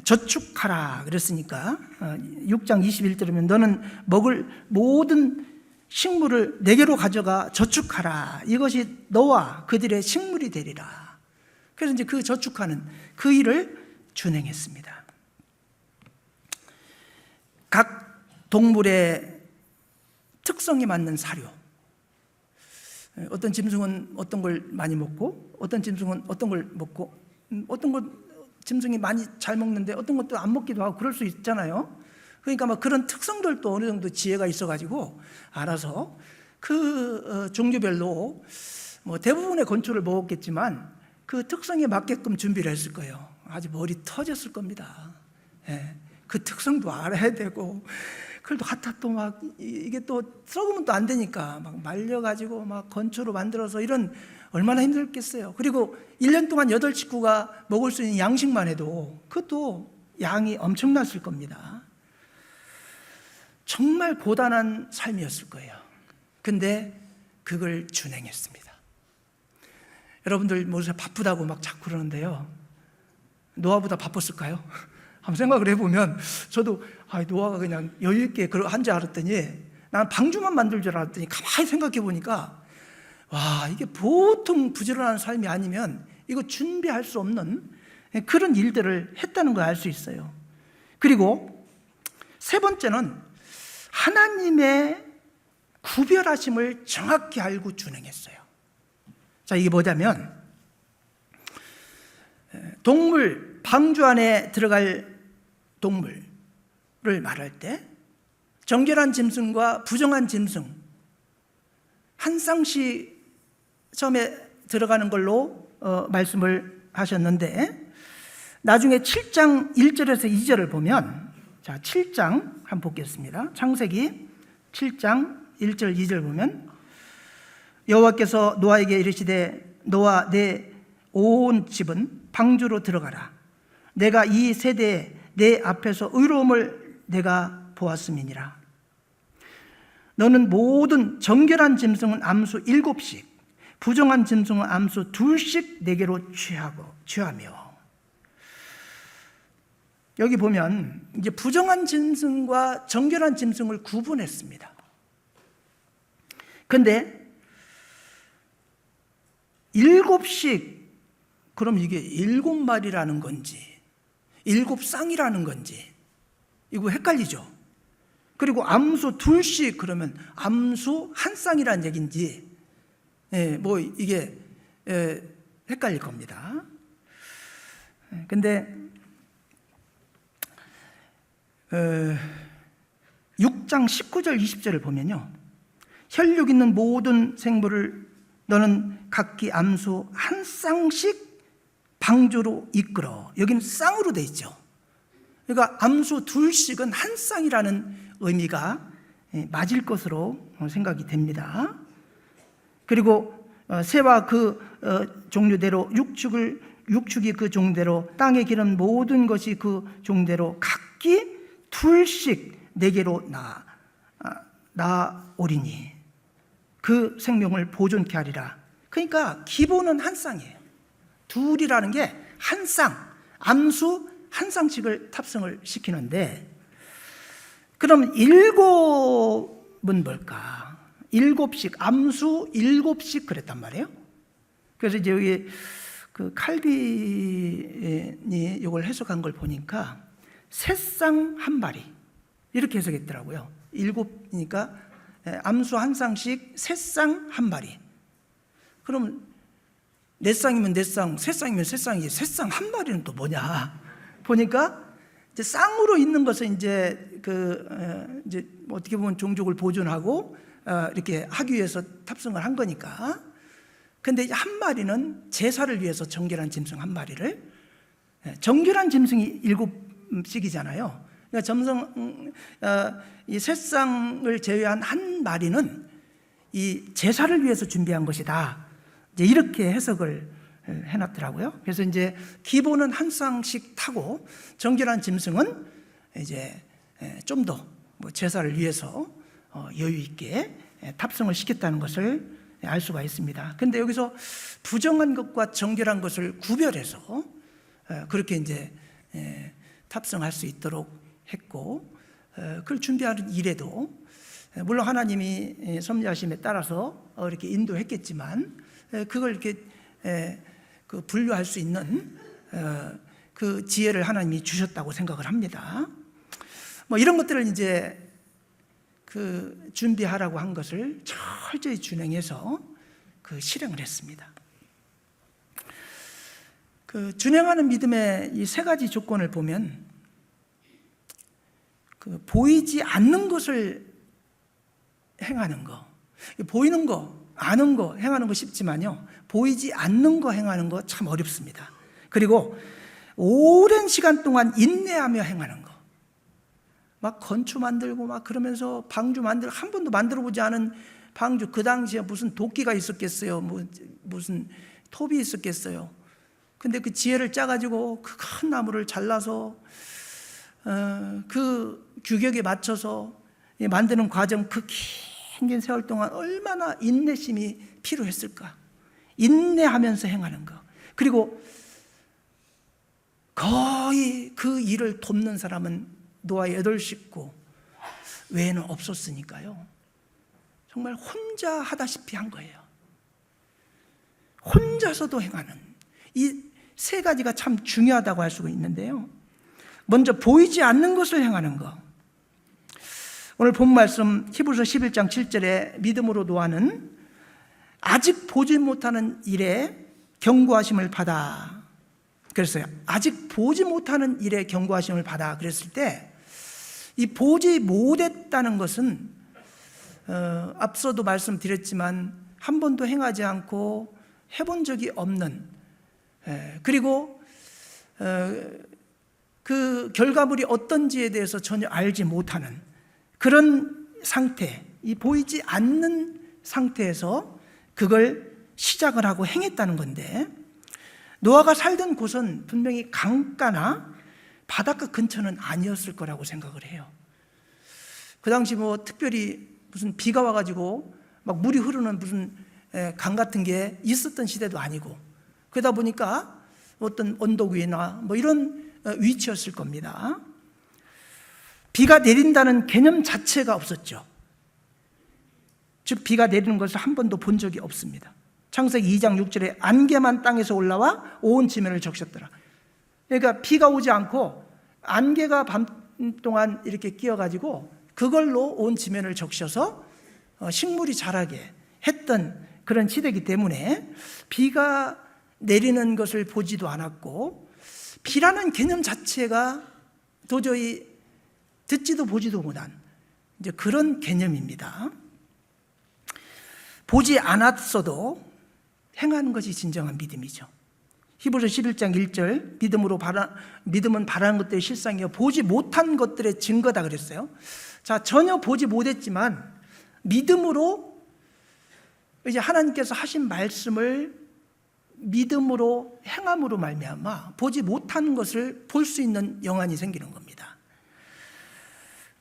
저축하라 그랬으니까 6장 21절이면 너는 먹을 모든 식물을 내게로 가져가 저축하라. 이것이 너와 그들의 식물이 되리라. 그래서 이제 그 저축하는 그 일을 준행했습니다. 각 동물의 특성에 맞는 사료, 어떤 짐승은 어떤 걸 많이 먹고 어떤 짐승은 어떤 걸 먹고 어떤 것 짐승이 많이 잘 먹는데 어떤 것도 안 먹기도 하고 그럴 수 있잖아요. 그러니까 막 그런 특성들도 어느 정도 지혜가 있어가지고 알아서 그 종류별로 뭐 대부분의 건초를 먹었겠지만 그 특성에 맞게끔 준비를 했을 거예요. 아주 머리 터졌을 겁니다. 그 특성도 알아야 되고, 그걸 또 갖다 또 막 이게 또 썩으면 또 안 되니까 막 말려가지고 막 건초로 만들어서 이런 얼마나 힘들겠어요. 그리고 1년 동안 8 식구가 먹을 수 있는 양식만 해도 그것도 양이 엄청났을 겁니다. 정말 고단한 삶이었을 거예요. 근데 그걸 준행했습니다. 여러분들 모두 바쁘다고 막 자꾸 그러는데요, 노아보다 바빴을까요? 한번 생각을 해보면 저도 노아가 그냥 여유있게 한 줄 알았더니, 난 방주만 만들 줄 알았더니 가만히 생각해 보니까 와, 이게 보통 부지런한 삶이 아니면 이거 준비할 수 없는 그런 일들을 했다는 걸 알 수 있어요. 그리고 3번째는 하나님의 구별하심을 정확히 알고 준행했어요. 자, 이게 뭐냐면 동물, 방주 안에 들어갈 동물을 말할 때 정결한 짐승과 부정한 짐승 한 쌍씩 처음에 들어가는 걸로 말씀을 하셨는데, 나중에 7장 1절에서 2절을 보면, 자, 7장 한번 보겠습니다. 창세기 7장 1절 2절 보면 여호와께서 노아에게 이르시되 너와 내 온 집은 방주로 들어가라. 내가 이 세대에 내 앞에서 의로움을 내가 보았음이니라. 너는 모든 정결한 짐승은 암수 7씩, 부정한 짐승은 암수 2씩 내게로 취하며. 여기 보면 이제 부정한 짐승과 정결한 짐승을 구분했습니다. 근데 7씩, 그럼 이게 7마리라는 건지 7쌍이라는 건지 이거 헷갈리죠. 그리고 암수 2씩 그러면 암수 1쌍이라는 얘기인지 뭐 이게 헷갈릴 겁니다. 근데 6장 19절 20절을 보면요, 혈육 있는 모든 생물을 너는 각기 암수 1쌍씩 방주로 이끌어. 여기는 쌍으로 돼 있죠. 그러니까 암수 2씩은 1쌍이라는 의미가 맞을 것으로 생각이 됩니다. 그리고 새와 그 종류대로 육축이 그 종대로 땅에 기른 모든 것이 그 종대로 각기 2씩 내게로 나오리니 그 생명을 보존케 하리라. 그러니까 기본은 1쌍이에요. 2이라는 게 1쌍, 암수 1쌍씩을 탑승을 시키는데, 그럼 7은 뭘까? 7씩, 암수 7씩 그랬단 말이에요. 그래서 이제 여기 그 칼빈이 이걸 해석한 걸 보니까 새쌍 1마리 이렇게 해석했더라고요. 7이니까 암수 1쌍씩 새쌍 1마리. 그럼 4쌍이면 4쌍, 3쌍이면 3쌍이지 새쌍 1마리는 또 뭐냐? 보니까 이제 쌍으로 있는 것은 이제 이제 어떻게 보면 종족을 보존하고 이렇게 하기 위해서 탑승을 한 거니까. 근데 한 마리는 제사를 위해서 정결한 짐승 한 마리를, 정결한 짐승이 7씩이잖아요. 그러니까 이 세 쌍을 제외한 한 마리는 이 제사를 위해서 준비한 것이다. 이제 이렇게 해석을 해놨더라고요. 그래서 이제 기본은 한 쌍씩 타고 정결한 짐승은 이제 좀 더 제사를 위해서 여유 있게 탑승을 시켰다는 것을 알 수가 있습니다. 근데 여기서 부정한 것과 정결한 것을 구별해서 그렇게 이제 탑승할 수 있도록 했고, 그걸 준비하는 일에도 물론 하나님이 섭리하심에 따라서 이렇게 인도했겠지만 그걸 이렇게 분류할 수 있는 그 지혜를 하나님이 주셨다고 생각을 합니다. 이런 것들을 이제 준비하라고 한 것을 철저히 준행해서 실행을 했습니다. 준행하는 믿음의 이 세 가지 조건을 보면 보이지 않는 것을 행하는 거, 보이는 거, 아는 거 행하는 거 쉽지만요, 보이지 않는 거 행하는 거 참 어렵습니다. 그리고 오랜 시간 동안 인내하며 행하는 거, 막 건축 만들고 막 그러면서 방주 만들고, 한 번도 만들어 보지 않은 방주, 그 당시에 무슨 도끼가 있었겠어요? 무슨 톱이 있었겠어요? 근데 그 지혜를 짜가지고 그 큰 나무를 잘라서 그 규격에 맞춰서 만드는 과정, 그 긴 세월 동안 얼마나 인내심이 필요했을까? 인내하면서 행하는 거. 그리고 거의 그 일을 돕는 사람은 노아의 8식구 외에는 없었으니까요. 정말 혼자 하다시피 한 거예요. 혼자서도 행하는 이 세 가지가 참 중요하다고 할 수가 있는데요. 먼저 보이지 않는 것을 행하는 것. 오늘 본 말씀 히브리서 11장 7절에 믿음으로 노아는 아직 보지 못하는 일에 경고하심을 받아 그랬어요. 아직 보지 못하는 일에 경고하심을 받아 그랬을 때, 이 보지 못했다는 것은 앞서도 말씀드렸지만 한 번도 행하지 않고 해본 적이 없는, 그리고 그 결과물이 어떤지에 대해서 전혀 알지 못하는 그런 상태, 이 보이지 않는 상태에서 그걸 시작을 하고 행했다는 건데, 노아가 살던 곳은 분명히 강가나 바닷가 근처는 아니었을 거라고 생각을 해요. 그 당시 특별히 무슨 비가 와가지고 막 물이 흐르는 무슨 강 같은 게 있었던 시대도 아니고, 그러다 보니까 어떤 언덕 위나 이런 위치였을 겁니다. 비가 내린다는 개념 자체가 없었죠. 즉 비가 내리는 것을 한 번도 본 적이 없습니다. 창세기 2장 6절에 안개만 땅에서 올라와 온 지면을 적셨더라. 그러니까 비가 오지 않고 안개가 밤 동안 이렇게 끼어가지고 그걸로 온 지면을 적셔서 식물이 자라게 했던 그런 시대이기 때문에 비가 내리는 것을 보지도 않았고, 비라는 개념 자체가 도저히 듣지도 보지도 못한 이제 그런 개념입니다. 보지 않았어도 행하는 것이 진정한 믿음이죠. 히브리서 11장 1절 믿음은 바라는 것들의 실상이요 보지 못한 것들의 증거다 그랬어요. 자, 전혀 보지 못했지만 믿음으로 이제 하나님께서 하신 말씀을 믿음으로 행함으로 말미암아 보지 못한 것을 볼 수 있는 영안이 생기는 겁니다.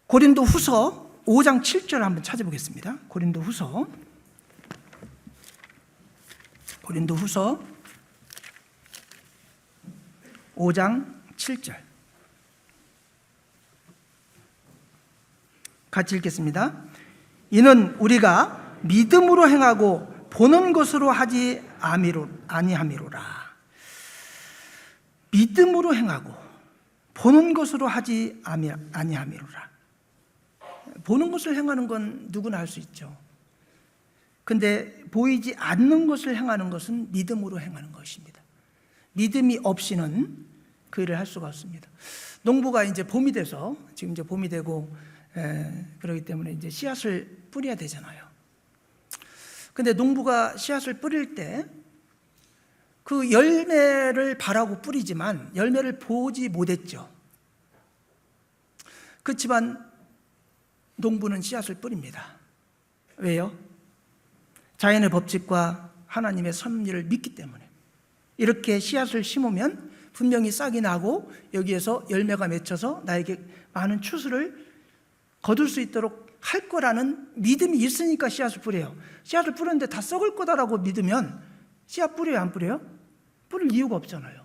고린도후서 5장 7절 한번 찾아보겠습니다. 고린도후서 5장 7절 같이 읽겠습니다. 이는 우리가 믿음으로 행하고 보는 것으로 하지 아니함이로라. 믿음으로 행하고 보는 것으로 하지 아니함이로라. 보는 것을 행하는 건 누구나 할 수 있죠. 근데 보이지 않는 것을 행하는 것은 믿음으로 행하는 것입니다. 믿음이 없이는 그 일을 할 수가 없습니다. 농부가 이제 봄이 돼서, 지금 이제 봄이 되고 그러기 때문에 이제 씨앗을 뿌려야 되잖아요. 근데 농부가 씨앗을 뿌릴 때 그 열매를 바라고 뿌리지만 열매를 보지 못했죠. 그렇지만 농부는 씨앗을 뿌립니다. 왜요? 자연의 법칙과 하나님의 섭리를 믿기 때문에. 이렇게 씨앗을 심으면 분명히 싹이 나고 여기에서 열매가 맺혀서 나에게 많은 추수를 거둘 수 있도록 할 거라는 믿음이 있으니까 씨앗을 뿌려요. 씨앗을 뿌렸는데 다 썩을 거다라고 믿으면 씨앗 뿌려요, 안 뿌려요? 뿌릴 이유가 없잖아요.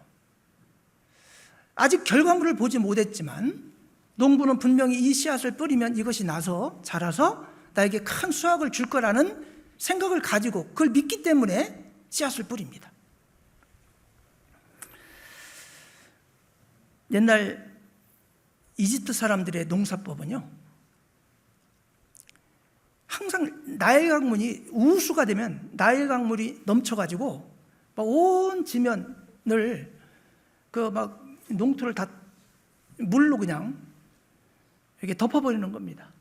아직 결과물을 보지 못했지만 농부는 분명히 이 씨앗을 뿌리면 이것이 나서 자라서 나에게 큰 수확을 줄 거라는 생각을 가지고 그걸 믿기 때문에 씨앗을 뿌립니다. 옛날 이집트 사람들의 농사법은요, 항상 나일 강물이 우수가 되면 나일 강물이 넘쳐가지고 막 온 지면을 그 막 농토를 다 물로 그냥 이렇게 덮어버리는 겁니다.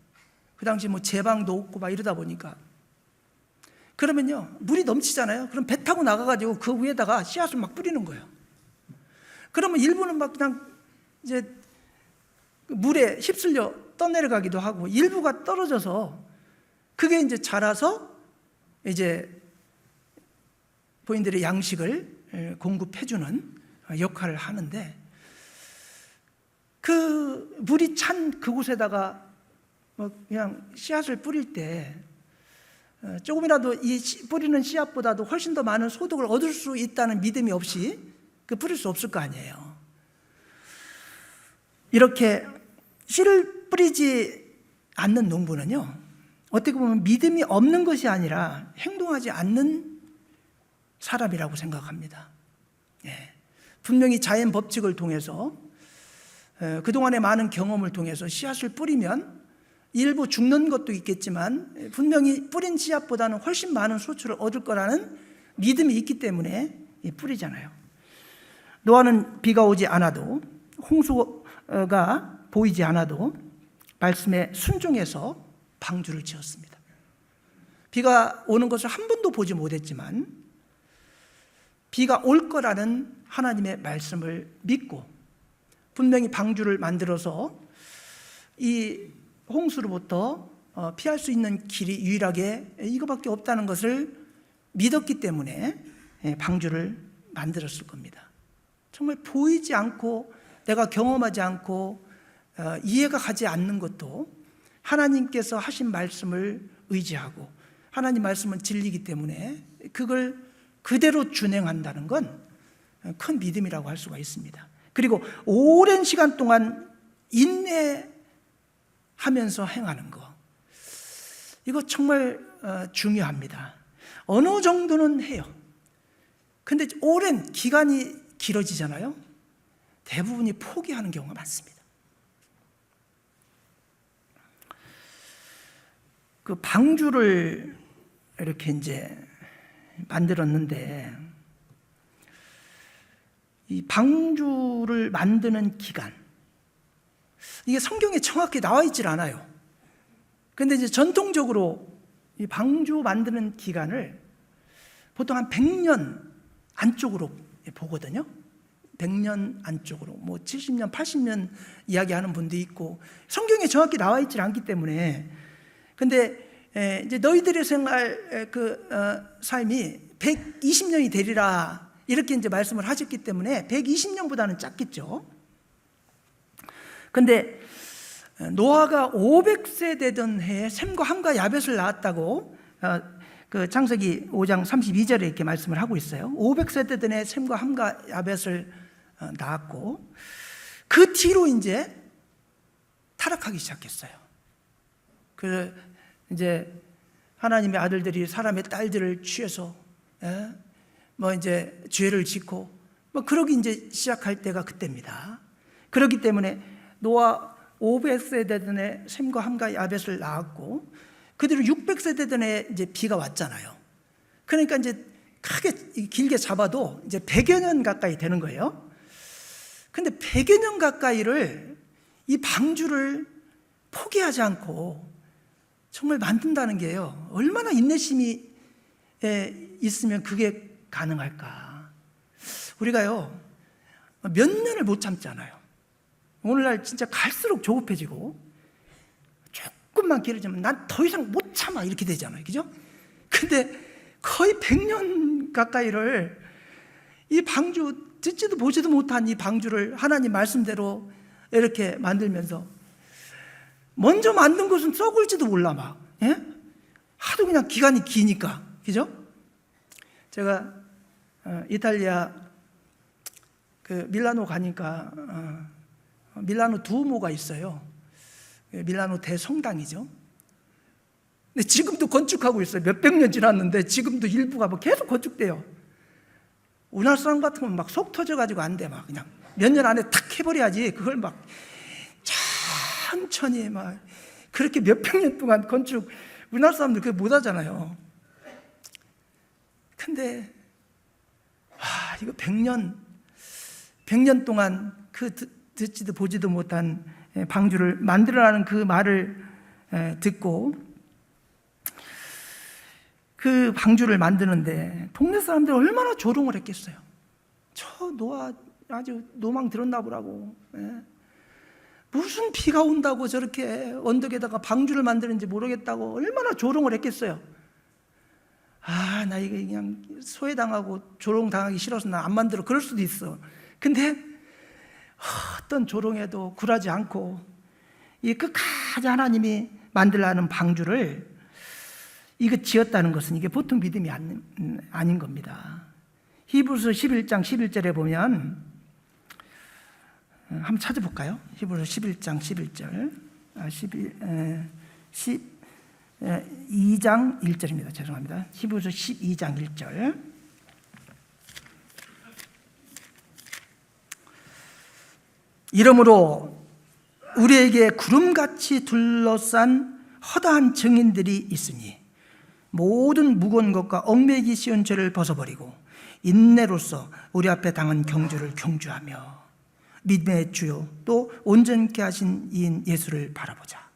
그 당시 뭐 제방도 없고 막 이러다 보니까. 그러면요, 물이 넘치잖아요. 그럼 배 타고 나가가지고 그 위에다가 씨앗을 막 뿌리는 거예요. 그러면 일부는 막 그냥 이제 물에 휩쓸려 떠내려가기도 하고, 일부가 떨어져서 그게 이제 자라서 이제 본인들의 양식을 공급해주는 역할을 하는데, 그 물이 찬 그곳에다가 그냥 씨앗을 뿌릴 때 조금이라도 이 뿌리는 씨앗보다도 훨씬 더 많은 소득을 얻을 수 있다는 믿음이 없이 그 뿌릴 수 없을 거 아니에요. 이렇게 씨를 뿌리지 않는 농부는요, 어떻게 보면 믿음이 없는 것이 아니라 행동하지 않는 사람이라고 생각합니다. 분명히 자연 법칙을 통해서 그동안의 많은 경험을 통해서 씨앗을 뿌리면 일부 죽는 것도 있겠지만 분명히 뿌린 씨앗보다는 훨씬 많은 소출을 얻을 거라는 믿음이 있기 때문에 뿌리잖아요. 노아는 비가 오지 않아도, 홍수가 보이지 않아도 말씀에 순종해서 방주를 지었습니다. 비가 오는 것을 한 번도 보지 못했지만 비가 올 거라는 하나님의 말씀을 믿고 분명히 방주를 만들어서 이 홍수로부터 피할 수 있는 길이 유일하게 이거밖에 없다는 것을 믿었기 때문에 방주를 만들었을 겁니다. 정말 보이지 않고 내가 경험하지 않고 이해가 가지 않는 것도 하나님께서 하신 말씀을 의지하고, 하나님 말씀은 진리이기 때문에 그걸 그대로 준행한다는 건 큰 믿음이라고 할 수가 있습니다. 그리고 오랜 시간 동안 인내하면서 행하는 거, 이거 정말 중요합니다. 어느 정도는 해요. 근데 오랜 기간이 길어지잖아요. 대부분이 포기하는 경우가 많습니다. 그 방주를 이렇게 이제 만들었는데, 이 방주를 만드는 기간, 이게 성경에 정확히 나와 있질 않아요. 근데 이제 전통적으로 이 방주 만드는 기간을 보통 한 100년 안쪽으로 보거든요. 100년 안쪽으로, 뭐 70년, 80년 이야기하는 분도 있고, 성경에 정확히 나와 있질 않기 때문에. 근데 이제 너희들의 생활 삶이 120년이 되리라 이렇게 이제 말씀을 하셨기 때문에 120년보다는 작겠죠. 근데 노아가 500세 되던 해에 셈과 함과 야벳을 낳았다고 그 창세기 5장 32절에 이렇게 말씀을 하고 있어요. 500세 되던 해에 셈과 함과 야벳을 낳았고, 그 뒤로 이제 타락하기 시작했어요. 그 이제 하나님의 아들들이 사람의 딸들을 취해서 뭐 이제 죄를 짓고 뭐 그러기 이제 시작할 때가 그때입니다. 그렇기 때문에 노아 500세 되던 해 셈과 함과 야벳을 낳았고, 그대로 600세 되던 해 이제 비가 왔잖아요. 그러니까 이제 크게 길게 잡아도 이제 100여 년 가까이 되는 거예요. 근데 100여 년 가까이를 이 방주를 포기하지 않고 정말 만든다는 게요, 얼마나 인내심이 있으면 그게 가능할까. 우리가요 몇 년을 못 참잖아요. 오늘날 진짜 갈수록 조급해지고 조금만 길어지면 난 더 이상 못 참아 이렇게 되잖아요. 그죠? 근데 거의 100년 가까이를 이 방주, 듣지도 보지도 못한 이 방주를 하나님 말씀대로 이렇게 만들면서, 먼저 만든 것은 썩을지도 몰라 막, 예? 하도 그냥 기간이 기니까. 그죠? 제가 이탈리아 그 밀라노 가니까 밀라노 두오모가 있어요. 밀라노 대성당이죠. 근데 지금도 건축하고 있어요. 몇백 년 지났는데 지금도 일부가 뭐 계속 건축돼요. 우리나라 사람 같은 건 막 속 터져가지고 안 돼. 막 그냥 몇 년 안에 탁 해버려야지. 그걸 막 천천히 막 그렇게 몇백 년 동안 건축, 우리나라 사람들 그거 못 하잖아요. 근데 이거 100년 동안 그 듣지도 보지도 못한 방주를 만들어라는 그 말을 듣고 그 방주를 만드는데 동네 사람들 얼마나 조롱을 했겠어요. 저 노아 아주 노망 들었나 보라고. 무슨 비가 온다고 저렇게 언덕에다가 방주를 만드는지 모르겠다고 얼마나 조롱을 했겠어요. 나 이거 그냥 소외당하고 조롱당하기 싫어서 나 안 만들어, 그럴 수도 있어. 근데 어떤 조롱에도 굴하지 않고 이 끝까지 하나님이 만들라는 방주를 이거 지었다는 것은 이게 보통 믿음이 아닌 겁니다. 히브리서 11장 11절에 보면, 한번 찾아볼까요? 히브리서 11장 11절 2장 1절입니다. 죄송합니다. 히브리서 12장 1절. 이러므로 우리에게 구름같이 둘러싼 허다한 증인들이 있으니 모든 무거운 것과 얽매이기 쉬운 죄를 벗어버리고 인내로서 우리 앞에 당한 경주를 경주하며 믿음의 주요 또 온전케 하신 이인 예수를 바라보자.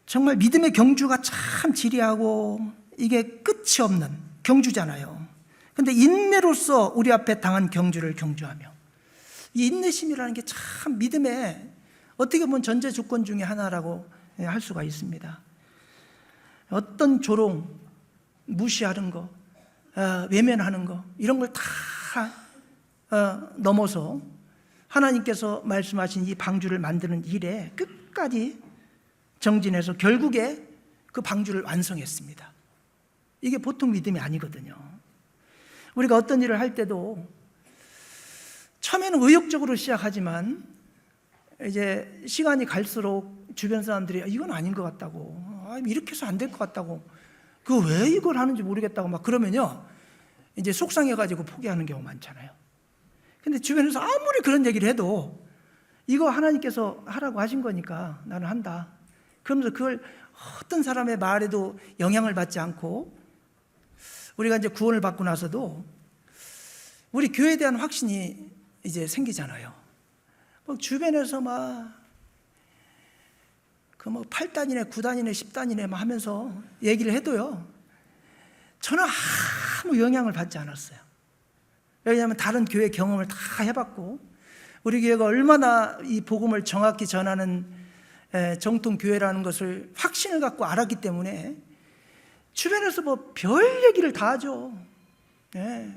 정말 믿음의 경주가 참 지리하고 이게 끝이 없는 경주잖아요. 근데 인내로서 우리 앞에 당한 경주를 경주하며, 이 인내심이라는 게 참 믿음의 어떻게 보면 전제 조건 중에 하나라고 할 수가 있습니다. 어떤 조롱, 무시하는 거, 외면하는 거, 이런 걸 다 넘어서 하나님께서 말씀하신 이 방주를 만드는 일에 끝까지 정진해서 결국에 그 방주를 완성했습니다. 이게 보통 믿음이 아니거든요. 우리가 어떤 일을 할 때도 처음에는 의욕적으로 시작하지만 이제 시간이 갈수록 주변 사람들이 이건 아닌 것 같다고, 이렇게 해서 안 될 것 같다고, 그 왜 이걸 하는지 모르겠다고 막 그러면요, 이제 속상해가지고 포기하는 경우 많잖아요. 근데 주변에서 아무리 그런 얘기를 해도 이거 하나님께서 하라고 하신 거니까 나는 한다. 그러면서 그걸 어떤 사람의 말에도 영향을 받지 않고, 우리가 이제 구원을 받고 나서도 우리 교회에 대한 확신이 이제 생기잖아요. 막 주변에서 막 그 뭐 8단이네 9단이네 10단이네 막 하면서 얘기를 해도요, 저는 아무 영향을 받지 않았어요. 왜냐하면 다른 교회 경험을 다 해봤고, 우리 교회가 얼마나 이 복음을 정확히 전하는 정통 교회라는 것을 확신을 갖고 알았기 때문에 주변에서 뭐 별 얘기를 다 하죠.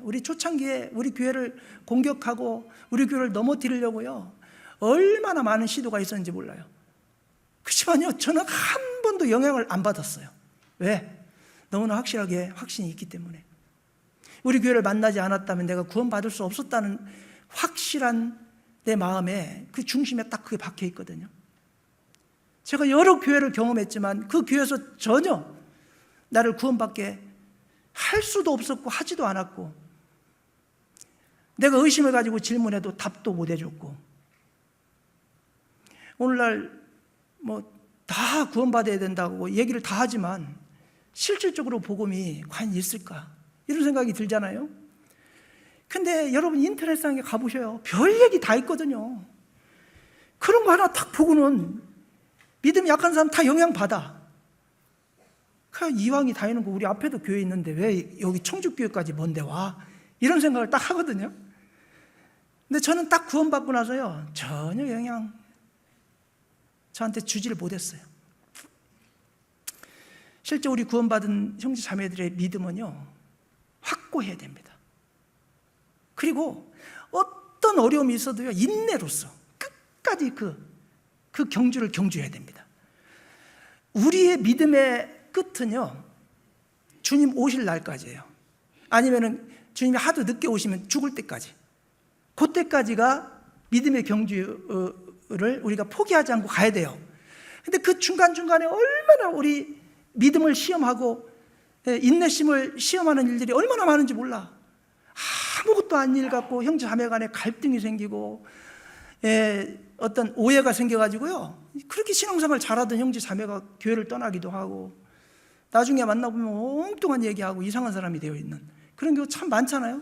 우리 초창기에 우리 교회를 공격하고 우리 교회를 넘어뜨리려고요, 얼마나 많은 시도가 있었는지 몰라요. 그렇지만요, 저는 한 번도 영향을 안 받았어요. 왜? 너무나 확실하게 확신이 있기 때문에. 우리 교회를 만나지 않았다면 내가 구원받을 수 없었다는 확실한 내 마음에 그 중심에 딱 그게 박혀 있거든요. 제가 여러 교회를 경험했지만 그 교회에서 전혀 나를 구원받게 할 수도 없었고 하지도 않았고, 내가 의심을 가지고 질문해도 답도 못 해줬고, 오늘날 뭐 다 구원받아야 된다고 얘기를 다 하지만 실질적으로 복음이 과연 있을까? 이런 생각이 들잖아요. 근데 여러분 인터넷상에 가보셔요. 별 얘기 다 있거든요. 그런 거 하나 딱 보고는 믿음이 약한 사람 다 영향받아. 그냥 이왕이 다 있는 거 우리 앞에도 교회 있는데 왜 여기 청주교회까지 먼데 와? 이런 생각을 딱 하거든요. 근데 저는 딱 구원받고 나서요, 전혀 영향 저한테 주지를 못했어요. 실제 우리 구원받은 형제 자매들의 믿음은요, 확고해야 됩니다. 그리고 어떤 어려움이 있어도요, 인내로서 끝까지 그 경주를 경주해야 됩니다. 우리의 믿음의 끝은요, 주님 오실 날까지예요. 아니면은 주님이 하도 늦게 오시면 죽을 때까지. 그때까지가 믿음의 경주를 우리가 포기하지 않고 가야 돼요. 근데 그 중간중간에 얼마나 우리 믿음을 시험하고 인내심을 시험하는 일들이 얼마나 많은지 몰라. 아무것도 아닌 일 갖고 형제 자매 간에 갈등이 생기고 어떤 오해가 생겨가지고요, 그렇게 신앙생활 잘하던 형제 자매가 교회를 떠나기도 하고 나중에 만나보면 엉뚱한 얘기하고 이상한 사람이 되어 있는 그런 경우 참 많잖아요.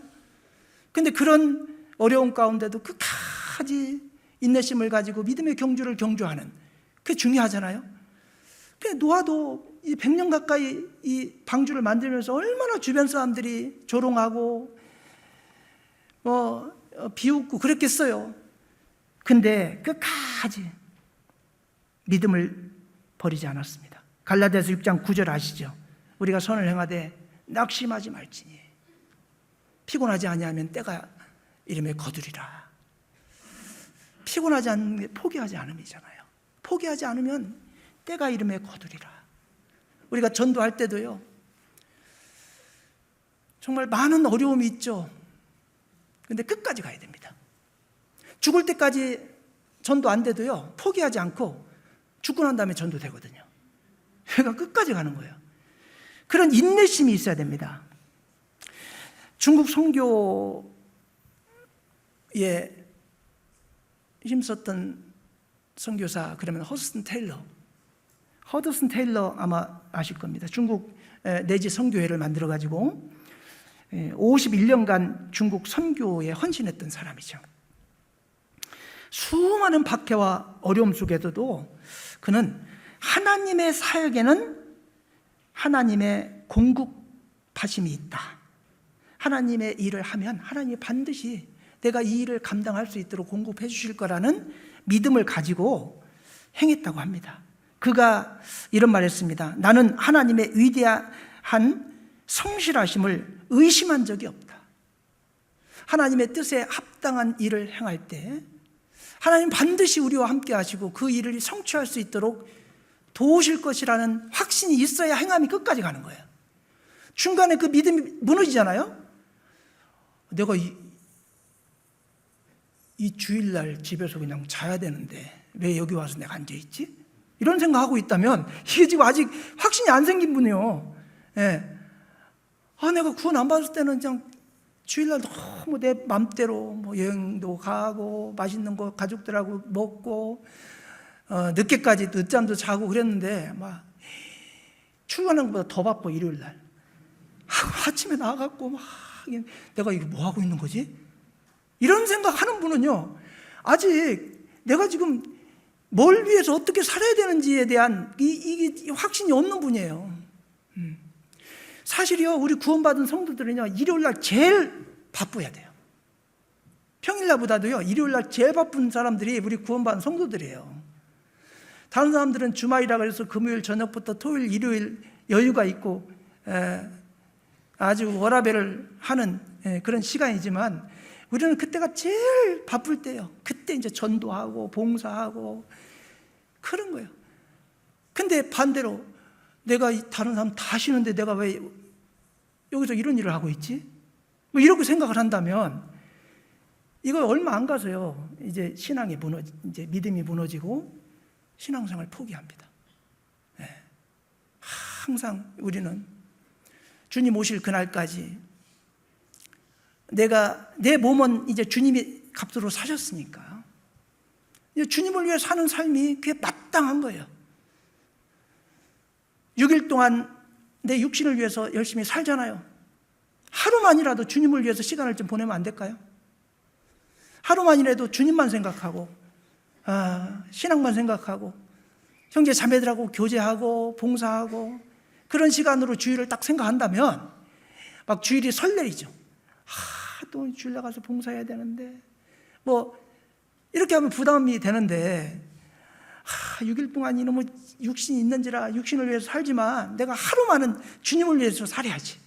근데 그런 어려움 가운데도 끝까지 인내심을 가지고 믿음의 경주를 경주하는, 그게 중요하잖아요. 노아도 이 100년 가까이 이 방주를 만들면서 얼마나 주변 사람들이 조롱하고 비웃고 그랬겠어요. 근데 끝까지 믿음을 버리지 않았습니다. 갈라디아서 6장 9절 아시죠? 우리가 선을 행하되 낙심하지 말지니 피곤하지 아니하면 때가 이름에 거두리라. 피곤하지 않는 게 포기하지 않음이잖아요. 포기하지 않으면 때가 이름에 거두리라. 우리가 전도할 때도요, 정말 많은 어려움이 있죠. 근데 끝까지 가야 됩니다. 죽을 때까지 전도 안 돼도요, 포기하지 않고 죽고 난 다음에 전도되거든요. 그러니까 끝까지 가는 거예요. 그런 인내심이 있어야 됩니다. 중국 선교에 힘썼던 선교사, 그러면 허드슨 테일러 아마 아실 겁니다. 중국 내지 선교회를 만들어가지고 51년간 중국 선교에 헌신했던 사람이죠. 수많은 박해와 어려움 속에서도 그는 하나님의 사역에는 하나님의 공급하심이 있다. 하나님의 일을 하면 하나님이 반드시 내가 이 일을 감당할 수 있도록 공급해 주실 거라는 믿음을 가지고 행했다고 합니다. 그가 이런 말 했습니다. 나는 하나님의 위대한 성실하심을 의심한 적이 없다. 하나님의 뜻에 합당한 일을 행할 때 하나님 반드시 우리와 함께 하시고 그 일을 성취할 수 있도록 도우실 것이라는 확신이 있어야 행함이 끝까지 가는 거예요. 중간에 그 믿음이 무너지잖아요. 내가 이 주일날 집에서 그냥 자야 되는데 왜 여기 와서 내가 앉아있지? 이런 생각하고 있다면 이게 지금 아직 확신이 안 생긴 분이에요. 내가 구원 안 받을 때는 그냥 주일날 너무 내 맘대로 여행도 가고 맛있는 거 가족들하고 먹고 늦게까지 늦잠도 자고 그랬는데 막 출근하는 것보다 더 바빠. 일요일날 아침에 나가갖고 막 내가 이게 뭐 하고 있는 거지? 이런 생각하는 분은요, 아직 내가 지금 뭘 위해서 어떻게 살아야 되는지에 대한 이게 확신이 없는 분이에요. 사실이요, 우리 구원받은 성도들은요, 일요일날 제일 바빠야 돼요. 평일날보다도요, 일요일날 제일 바쁜 사람들이 우리 구원받은 성도들이에요. 다른 사람들은 주말이라 그래서 금요일 저녁부터 토요일, 일요일 여유가 있고 아주 워라밸을 하는 그런 시간이지만 우리는 그때가 제일 바쁠 때예요. 그때 이제 전도하고 봉사하고 그런 거예요. 근데 반대로 내가 다른 사람 다 쉬는데 내가 왜 여기서 이런 일을 하고 있지? 이렇게 생각을 한다면 이거 얼마 안 가서요, 이제 신앙이 이제 믿음이 무너지고 신앙생활 포기합니다. 항상 우리는 주님 오실 그날까지 내 몸은 이제 주님이 값으로 사셨으니까 이제 주님을 위해 사는 삶이 그게 마땅한 거예요. 6일 동안 내 육신을 위해서 열심히 살잖아요. 하루만이라도 주님을 위해서 시간을 좀 보내면 안 될까요? 하루만이라도 주님만 생각하고 신앙만 생각하고 형제 자매들하고 교제하고 봉사하고 그런 시간으로 주일을 딱 생각한다면 막 주일이 설레이죠. 또 주일 나가서 봉사해야 되는데 뭐 이렇게 하면 부담이 되는데 6일 동안 이놈의 육신이 있는지라 육신을 위해서 살지만 내가 하루만은 주님을 위해서 살아야지.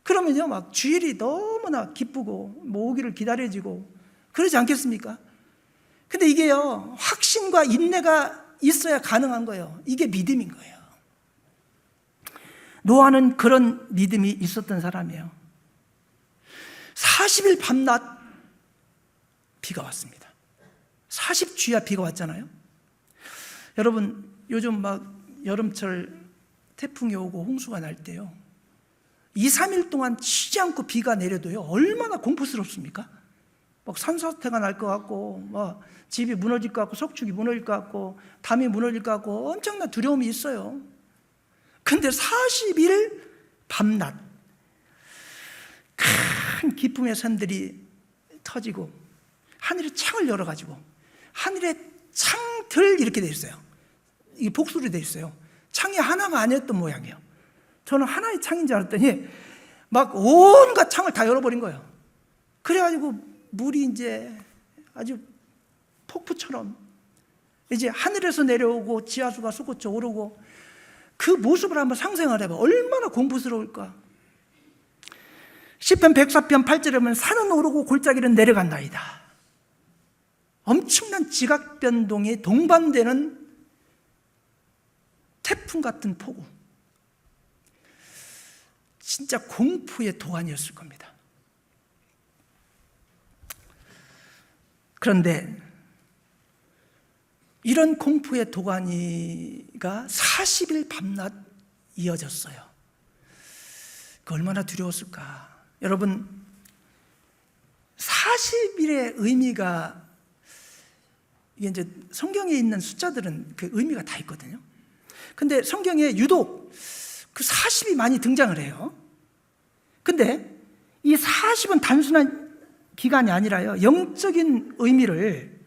그러면요 막 주일이 너무나 기쁘고 오기를 기다려지고 그러지 않겠습니까? 근데 이게요 확신과 인내가 있어야 가능한 거예요. 이게 믿음인 거예요. 노아는 그런 믿음이 있었던 사람이에요. 40일 밤낮 비가 왔습니다. 40주야 비가 왔잖아요. 여러분 요즘 막 여름철 태풍이 오고 홍수가 날 때요 2, 3일 동안 쉬지 않고 비가 내려도요 얼마나 공포스럽습니까? 막 산사태가 날 것 같고 막 집이 무너질 것 같고 석축이 무너질 것 같고 담이 무너질 것 같고 엄청난 두려움이 있어요. 근데 40일 밤낮 큰 기쁨의 선들이 터지고 하늘에 창을 열어가지고 하늘에 창들 이렇게 돼 있어요. 이게 복수로 돼 있어요. 창이 하나가 아니었던 모양이에요. 저는 하나의 창인 줄 알았더니 막 온갖 창을 다 열어버린 거예요. 그래가지고 물이 이제 아주 폭포처럼 이제 하늘에서 내려오고 지하수가 솟구쳐 오르고 그 모습을 한번 상상을 해봐. 얼마나 공포스러울까. 시편 104편 8절에 보면 산은 오르고 골짜기는 내려간다이다. 엄청난 지각 변동이 동반되는 태풍 같은 폭우. 진짜 공포의 도안이었을 겁니다. 그런데 이런 공포의 도가니가 40일 밤낮 이어졌어요. 그 얼마나 두려웠을까. 여러분 40일의 의미가 이게 이제 성경에 있는 숫자들은 그 의미가 다 있거든요. 근데 성경에 유독 그 40이 많이 등장을 해요. 근데 이 40은 단순한 기간이 아니라요 영적인 의미를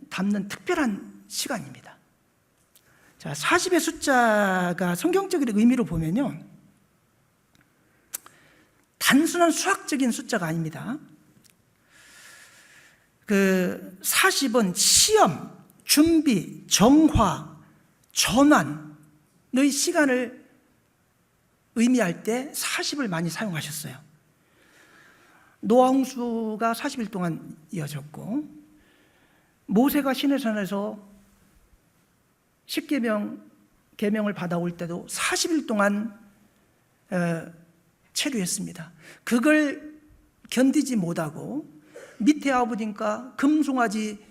담는 특별한 시간입니다. 자, 40의 숫자가 성경적인 의미로 보면요 단순한 수학적인 숫자가 아닙니다. 그 40은 시험, 준비, 정화, 전환의 시간을 의미할 때 40을 많이 사용하셨어요. 노아 홍수가 40일 동안 이어졌고 모세가 시내산에서 10계명 계명을 받아올 때도 40일 동안 체류했습니다. 그걸 견디지 못하고 밑에 아버지니까 금송아지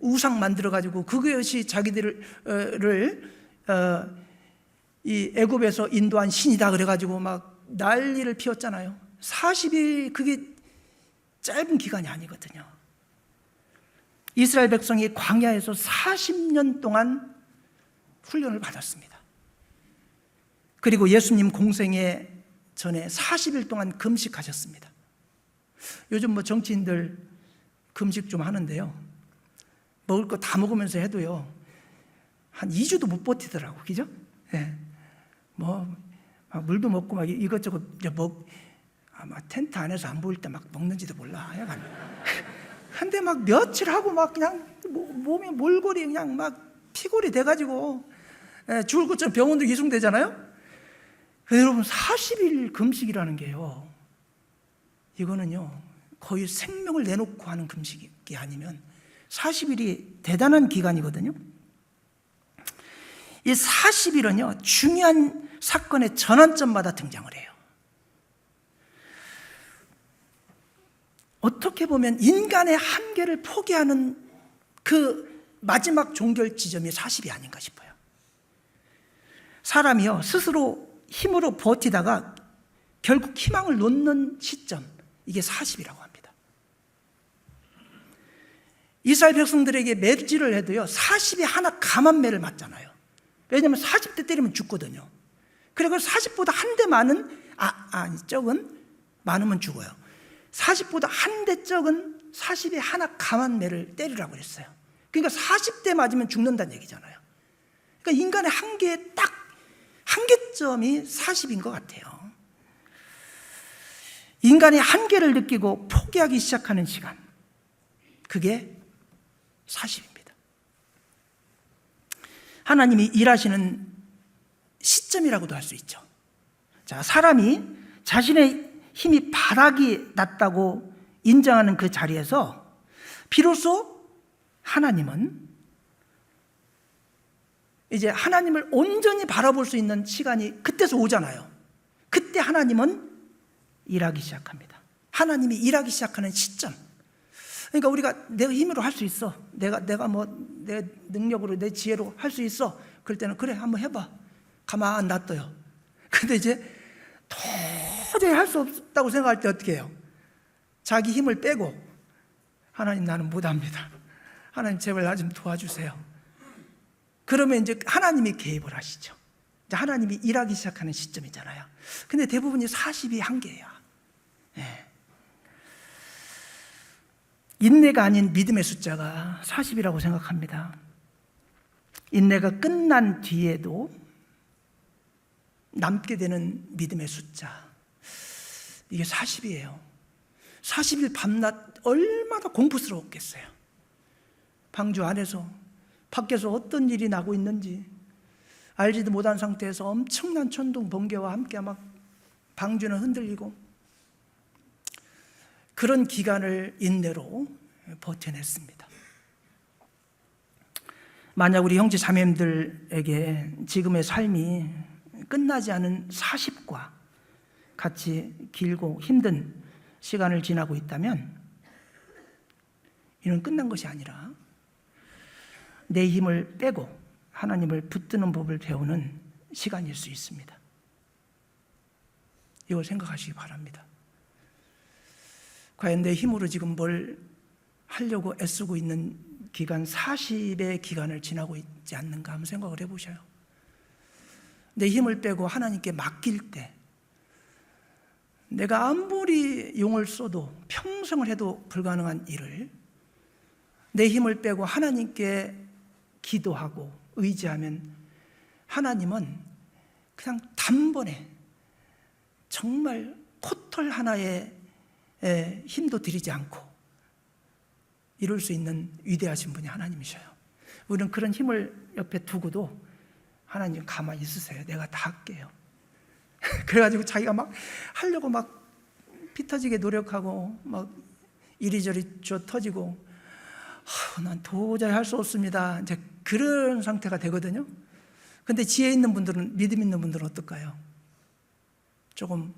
우상 만들어가지고 그것이 자기들을 이 애굽에서 인도한 신이다 그래가지고 막 난리를 피웠잖아요. 40일 그게 짧은 기간이 아니거든요. 이스라엘 백성이 광야에서 40년 동안 훈련을 받았습니다. 그리고 예수님 공생애 전에 40일 동안 금식하셨습니다. 요즘 뭐 정치인들 금식 좀 하는데요 먹을 거 다 먹으면서 해도요 한 2주도 못 버티더라고. 그죠? 예. 뭐 물도 먹고 막 이것저것 아마 텐트 안에서 안 보일 때 막 먹는지도 몰라. 약간. 근데 막 며칠 하고 막 그냥 몸에 몰골이 그냥 막 피골이 돼가지고 죽을 것처럼 병원도 이송되잖아요. 여러분 40일 금식이라는 게요 이거는요 거의 생명을 내놓고 하는 금식이 아니면 40일이 대단한 기간이거든요. 이 40일은요 중요한 사건의 전환점마다 등장을 해요. 어떻게 보면 인간의 한계를 포기하는 그 마지막 종결 지점이 40이 아닌가 싶어요. 사람이요 스스로 힘으로 버티다가 결국 희망을 놓는 시점, 이게 40이라고 합니다. 이스라엘 백성들에게 매질을 해도요 40에 하나 감한 매를 맞잖아요. 왜냐하면 40대 때리면 죽거든요. 그리고 40보다 한 대 많은 적은 많으면 죽어요. 40보다 한 대 적은 40에 하나 감한 매를 때리라고 그랬어요. 그러니까 40대 맞으면 죽는다는 얘기잖아요. 그러니까 인간의 한계에 딱 한계점이 40인 것 같아요. 인간의 한계를 느끼고 포기하기 시작하는 시간, 그게 40입니다. 하나님이 일하시는 시점이라고도 할 수 있죠. 자, 사람이 자신의 힘이 바닥이 났다고 인정하는 그 자리에서 비로소 하나님은 이제 하나님을 온전히 바라볼 수 있는 시간이 그때서 오잖아요. 그때 하나님은 일하기 시작합니다. 하나님이 일하기 시작하는 시점. 그러니까 우리가 내 힘으로 할 수 있어. 내가 내 능력으로, 내 지혜로 할 수 있어. 그럴 때는 그래, 한번 해봐. 가만 놔둬요. 근데 이제 도저히 할 수 없다고 생각할 때 어떻게 해요? 자기 힘을 빼고 하나님, 나는 못합니다. 하나님, 제발 나 좀 도와주세요. 그러면 이제 하나님이 개입을 하시죠. 이제 하나님이 일하기 시작하는 시점이잖아요. 근데 대부분이 40이 한계예요. 네. 인내가 아닌 믿음의 숫자가 40이라고 생각합니다. 인내가 끝난 뒤에도 남게 되는 믿음의 숫자, 이게 40이에요. 40일 밤낮 얼마나 공포스러웠겠어요. 방주 안에서, 밖에서 어떤 일이 나고 있는지 알지도 못한 상태에서 엄청난 천둥 번개와 함께 막 방주는 흔들리고, 그런 기간을 인내로 버텨냈습니다. 만약 우리 형제 자매님들에게 지금의 삶이 끝나지 않은 40과 같이 길고 힘든 시간을 지나고 있다면, 이는 끝난 것이 아니라 내 힘을 빼고 하나님을 붙드는 법을 배우는 시간일 수 있습니다. 이걸 생각하시기 바랍니다. 과연 내 힘으로 지금 뭘 하려고 애쓰고 있는 기간, 40의 기간을 지나고 있지 않는가 한번 생각을 해보셔요. 내 힘을 빼고 하나님께 맡길 때, 내가 아무리 용을 써도 평생을 해도 불가능한 일을 내 힘을 빼고 하나님께 기도하고 의지하면, 하나님은 그냥 단번에 정말 코털 하나의 힘도 들이지 않고 이룰 수 있는 위대하신 분이 하나님이셔요. 우리는 그런 힘을 옆에 두고도 하나님 가만히 있으세요. 내가 다 할게요. 그래가지고 자기가 막 하려고 막 피 터지게 노력하고 막 이리저리 쥐어 터지고, 난 도저히 할 수 없습니다. 이제 그런 상태가 되거든요. 근데 지혜 있는 분들은, 믿음 있는 분들은 어떨까요? 조금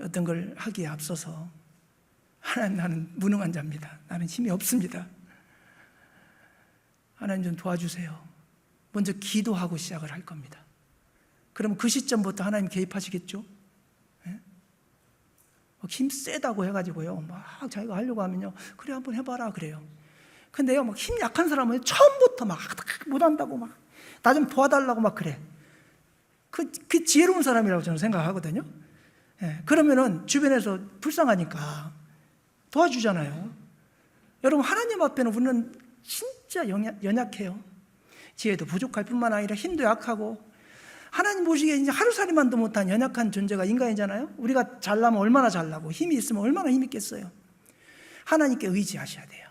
어떤 걸 하기에 앞서서, 하나님, 나는 무능한 자입니다. 나는 힘이 없습니다. 하나님 좀 도와주세요. 먼저 기도하고 시작을 할 겁니다. 그럼 그 시점부터 하나님 개입하시겠죠? 힘 세다고 해가지고요, 막 자기가 하려고 하면요, 그래 한번 해봐라 그래요. 근데요, 막 힘 약한 사람은 처음부터 막 못한다고 막 나 좀 도와달라고 막 그래. 그 지혜로운 사람이라고 저는 생각하거든요. 그러면은 주변에서 불쌍하니까 도와주잖아요. 여러분, 하나님 앞에는 우리는 진짜 연약해요. 지혜도 부족할 뿐만 아니라 힘도 약하고, 하나님 보시기에 이제 하루살이만도 못한 연약한 존재가 인간이잖아요. 우리가 잘나면 얼마나 잘나고 힘이 있으면 얼마나 힘 있겠어요. 하나님께 의지하셔야 돼요.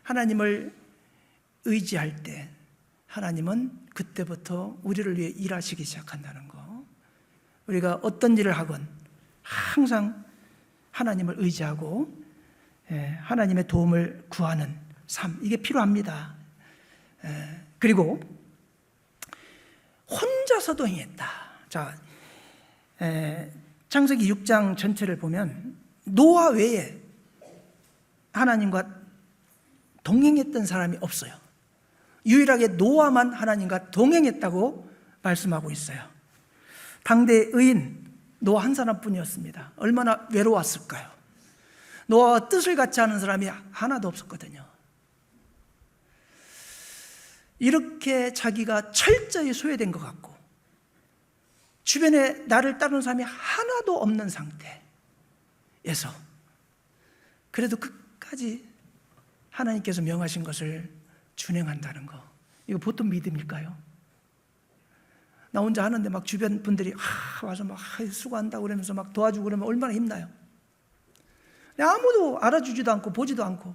하나님을 의지할 때 하나님은 그때부터 우리를 위해 일하시기 시작한다는 거. 우리가 어떤 일을 하건 항상 하나님을 의지하고 하나님의 도움을 구하는 삶, 이게 필요합니다. 그리고 혼자서도 행했다. 자, 창세기 6장 전체를 보면 노아 외에 하나님과 동행했던 사람이 없어요. 유일하게 노아만 하나님과 동행했다고 말씀하고 있어요. 당대 의인 노아 한 사람뿐이었습니다. 얼마나 외로웠을까요? 노아와 뜻을 같이 하는 사람이 하나도 없었거든요. 이렇게 자기가 철저히 소외된 것 같고, 주변에 나를 따르는 사람이 하나도 없는 상태에서 그래도 끝까지 하나님께서 명하신 것을 준행한다는 거, 이거 보통 믿음일까요? 나 혼자 하는데 막 주변 분들이 와서 막 수고한다고 그러면서 막 도와주고 그러면 얼마나 힘나요? 아무도 알아주지도 않고 보지도 않고.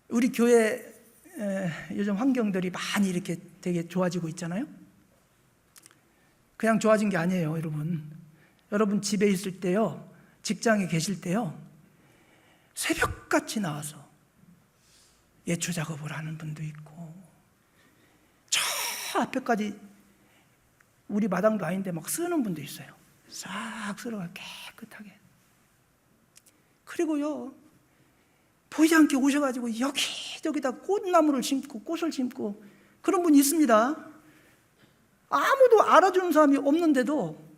우리 교회 요즘 환경들이 많이 이렇게 되게 좋아지고 있잖아요. 그냥 좋아진 게 아니에요, 여러분. 여러분 집에 있을 때요, 직장에 계실 때요, 새벽같이 나와서 예초 작업을 하는 분도 있고, 저 앞에까지 우리 마당도 아닌데 막 쓰는 분도 있어요. 싹 쓸어가 깨끗하게. 그리고요, 보이지 않게 오셔가지고 여기저기다 꽃나무를 심고 꽃을 심고 그런 분이 있습니다. 아무도 알아주는 사람이 없는데도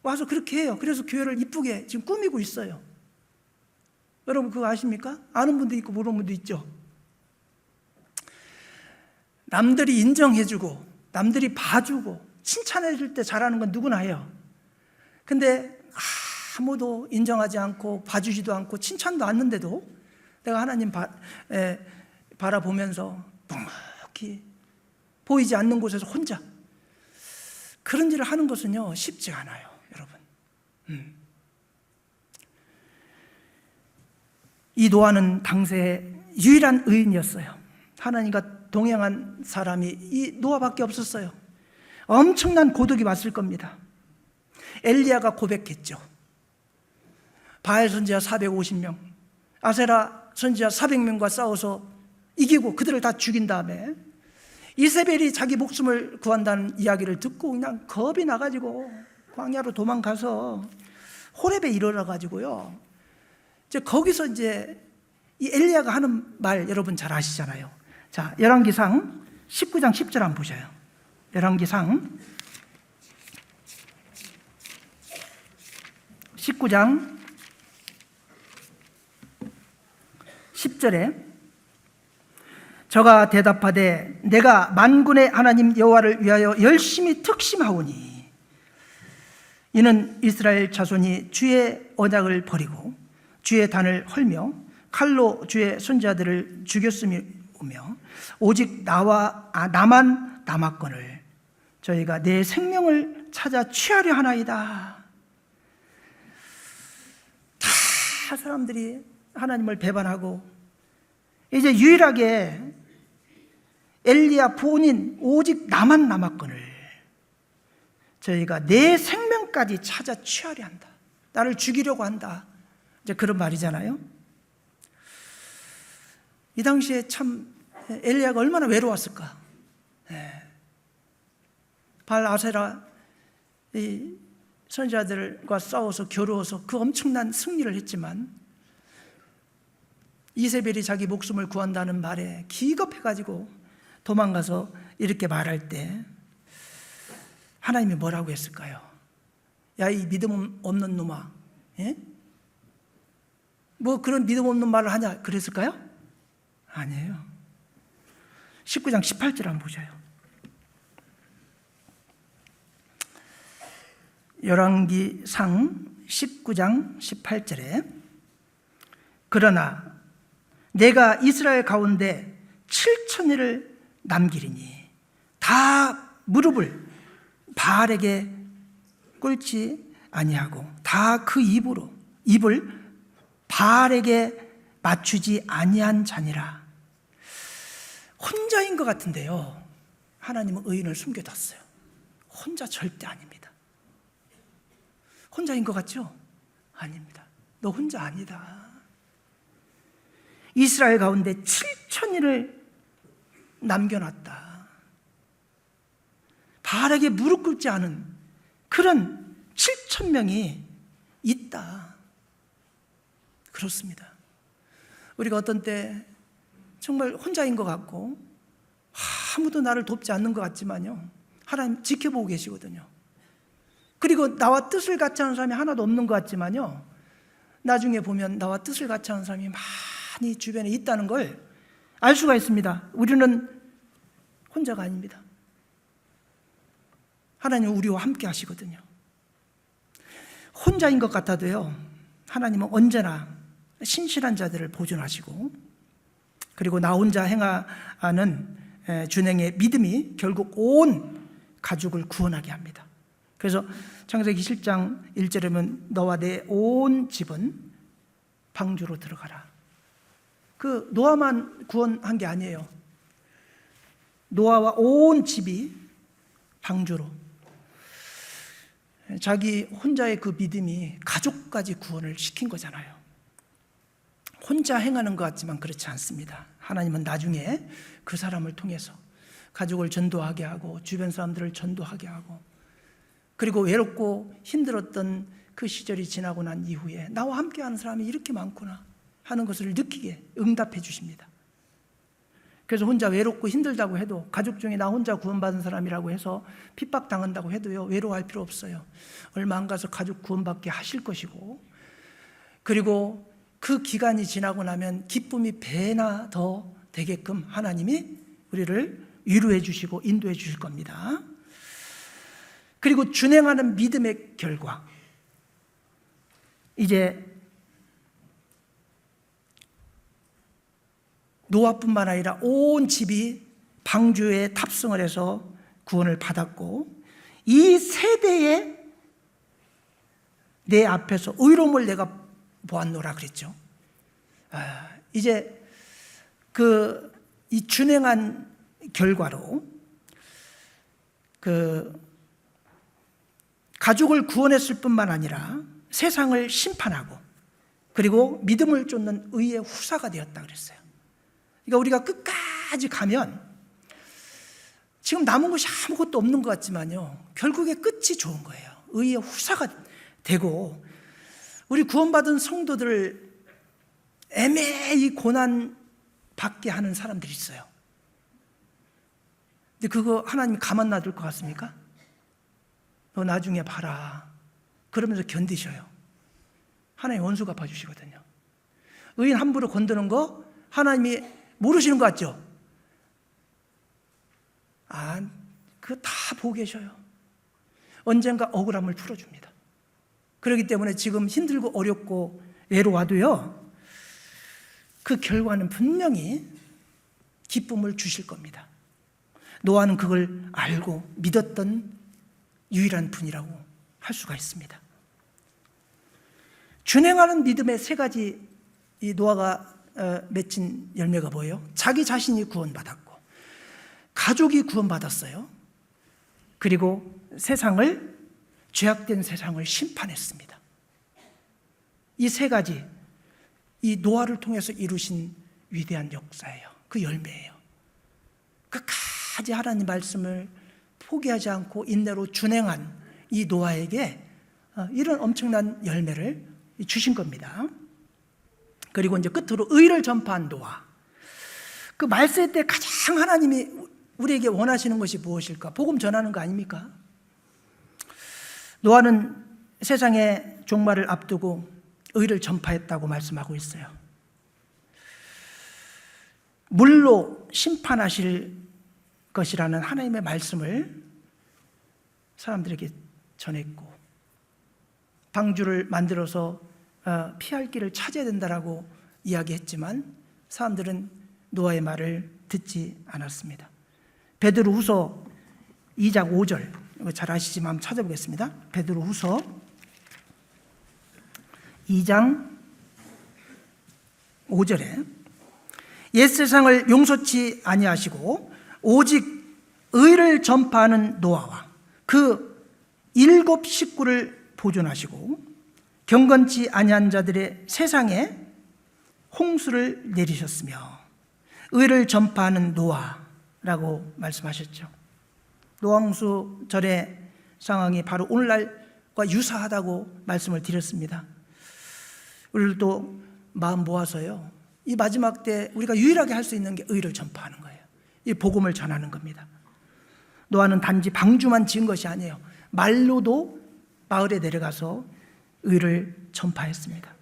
와서 그렇게 해요. 그래서 교회를 이쁘게 지금 꾸미고 있어요. 여러분 그거 아십니까? 아는 분도 있고 모르는 분도 있죠. 남들이 인정해주고 남들이 봐주고 칭찬해줄 때 잘하는 건 누구나 해요. 근데 아무도 인정하지 않고 봐주지도 않고 칭찬도 않는데도 내가 하나님 바라보면서 묵묵히 보이지 않는 곳에서 혼자 그런 일을 하는 것은요, 쉽지 않아요, 여러분. 이 노아는 당시의 유일한 의인이었어요. 하나님과 동행한 사람이 이 노아밖에 없었어요. 엄청난 고독이 왔을 겁니다. 엘리야가 고백했죠. 바알 선지자 450명, 아세라 선지자 400명과 싸워서 이기고 그들을 다 죽인 다음에 이세벨이 자기 목숨을 구한다는 이야기를 듣고 그냥 겁이 나가지고 광야로 도망가서 호렙에 이르러가지고요, 이제 거기서 이제 이 엘리야가 하는 말 여러분 잘 아시잖아요. 자, 열왕기상 19장 10절 한번 보셔요. 열왕기상 19장 10절에 저가 대답하되 내가 만군의 하나님 여호와를 위하여 열심히 특심하오니 이는 이스라엘 자손이 주의 언약을 버리고 주의 단을 헐며 칼로 주의 선지자들을 죽였으며 오직 나만 남았거늘 저희가 내 생명을 찾아 취하려 하나이다. 다 사람들이 하나님을 배반하고 이제 유일하게 엘리야 본인 오직 나만 남았거늘 저희가 내 생명까지 찾아 취하려 한다. 나를 죽이려고 한다. 이제 그런 말이잖아요. 이 당시에 참 엘리야가 얼마나 외로웠을까. 바알 아세라 이 선지자들과 싸워서 겨루어서 그 엄청난 승리를 했지만 이세벨이 자기 목숨을 구한다는 말에 기겁해가지고 도망가서 이렇게 말할 때 하나님이 뭐라고 했을까요? 야, 이 믿음 없는 놈아, 예? 뭐 그런 믿음 없는 말을 하냐 그랬을까요? 아니에요. 19장 18절 한번 보셔요. 열왕기상 19장 18절에 그러나 내가 이스라엘 가운데 7,000일을 남기리니 다 무릎을 바알에게 꿇지 아니하고 다 그 입을 바알에게 맞추지 아니한 자니라. 혼자인 것 같은데요, 하나님은 의인을 숨겨뒀어요. 혼자 절대 아닙니다. 혼자인 것 같죠? 아닙니다. 너 혼자 아니다. 이스라엘 가운데 7,000일을 남겨놨다. 바알에게 무릎 꿇지 않은 그런 7,000명이 있다. 그렇습니다. 우리가 어떤 때 정말 혼자인 것 같고 아무도 나를 돕지 않는 것 같지만요, 하나님 지켜보고 계시거든요. 그리고 나와 뜻을 같이 하는 사람이 하나도 없는 것 같지만요, 나중에 보면 나와 뜻을 같이 하는 사람이 많이 주변에 있다는 걸 알 수가 있습니다. 우리는 혼자가 아닙니다. 하나님은 우리와 함께 하시거든요. 혼자인 것 같아도요, 하나님은 언제나 신실한 자들을 보존하시고, 그리고 나 혼자 행하는 준행의 믿음이 결국 온 가족을 구원하게 합니다. 그래서 창세기 7장 1절에 보면 너와 내 온 집은 방주로 들어가라. 그 노아만 구원한 게 아니에요. 노아와 온 집이 방주로, 자기 혼자의 그 믿음이 가족까지 구원을 시킨 거잖아요. 혼자 행하는 것 같지만 그렇지 않습니다. 하나님은 나중에 그 사람을 통해서 가족을 전도하게 하고 주변 사람들을 전도하게 하고, 그리고 외롭고 힘들었던 그 시절이 지나고 난 이후에 나와 함께하는 사람이 이렇게 많구나 하는 것을 느끼게 응답해 주십니다. 그래서 혼자 외롭고 힘들다고 해도, 가족 중에 나 혼자 구원받은 사람이라고 해서 핍박당한다고 해도요, 외로워할 필요 없어요. 얼마 안 가서 가족 구원받게 하실 것이고, 그리고 그 기간이 지나고 나면 기쁨이 배나 더 되게끔 하나님이 우리를 위로해 주시고 인도해 주실 겁니다. 그리고 준행하는 믿음의 결과, 이제 노아뿐만 아니라 온 집이 방주에 탑승을 해서 구원을 받았고, 이 세대에 내 앞에서 의로움을 내가 보았노라 그랬죠. 이제 이 준행한 결과로 가족을 구원했을 뿐만 아니라 세상을 심판하고, 그리고 믿음을 쫓는 의의 후사가 되었다 그랬어요. 그러니까 우리가 끝까지 가면 지금 남은 것이 아무것도 없는 것 같지만요, 결국에 끝이 좋은 거예요. 의의 후사가 되고, 우리 구원받은 성도들을 애매히 고난 받게 하는 사람들이 있어요. 근데 그거 하나님 가만 놔둘 것 같습니까? 너 나중에 봐라 그러면서 견디셔요. 하나님 원수 갚아주시거든요. 의인 함부로 건드는 거 하나님이 모르시는 것 같죠? 그거 다 보고 계셔요. 언젠가 억울함을 풀어줍니다. 그렇기 때문에 지금 힘들고 어렵고 외로워도요, 그 결과는 분명히 기쁨을 주실 겁니다. 노아는 그걸 알고 믿었던 유일한 분이라고 할 수가 있습니다. 준행하는 믿음의 세 가지, 이 노아가 맺힌 열매가 뭐예요? 자기 자신이 구원받았고, 가족이 구원받았어요. 그리고 세상을, 죄악된 세상을 심판했습니다. 이 세 가지, 이 노아를 통해서 이루신 위대한 역사예요. 그 열매예요. 끝까지 하나님 말씀을 포기하지 않고 인내로 준행한 이 노아에게 이런 엄청난 열매를 주신 겁니다. 그리고 이제 끝으로 의를 전파한 노아. 그 말세 때 가장 하나님이 우리에게 원하시는 것이 무엇일까? 복음 전하는 거 아닙니까? 노아는 세상의 종말을 앞두고 의를 전파했다고 말씀하고 있어요. 물로 심판하실 것이라는 하나님의 말씀을 사람들에게 전했고, 방주를 만들어서 피할 길을 찾아야 된다라고 이야기했지만 사람들은 노아의 말을 듣지 않았습니다. 베드로후서 2장 5절, 이거 잘 아시지만 한번 찾아보겠습니다. 베드로후서 2장 5절에 옛 세상을 용서치 아니하시고 오직 의를 전파하는 노아와 그 7 식구를 보존하시고 경건치 아니한 자들의 세상에 홍수를 내리셨으며 의를 전파하는 노아라고 말씀하셨죠. 노아홍수 절의 상황이 바로 오늘날과 유사하다고 말씀을 드렸습니다. 우리도 마음 모아서요, 이 마지막 때 우리가 유일하게 할 수 있는 게 의를 전파하는 거예요. 이 복음을 전하는 겁니다. 노아는 단지 방주만 지은 것이 아니에요. 말로도 마을에 내려가서 의를 전파했습니다.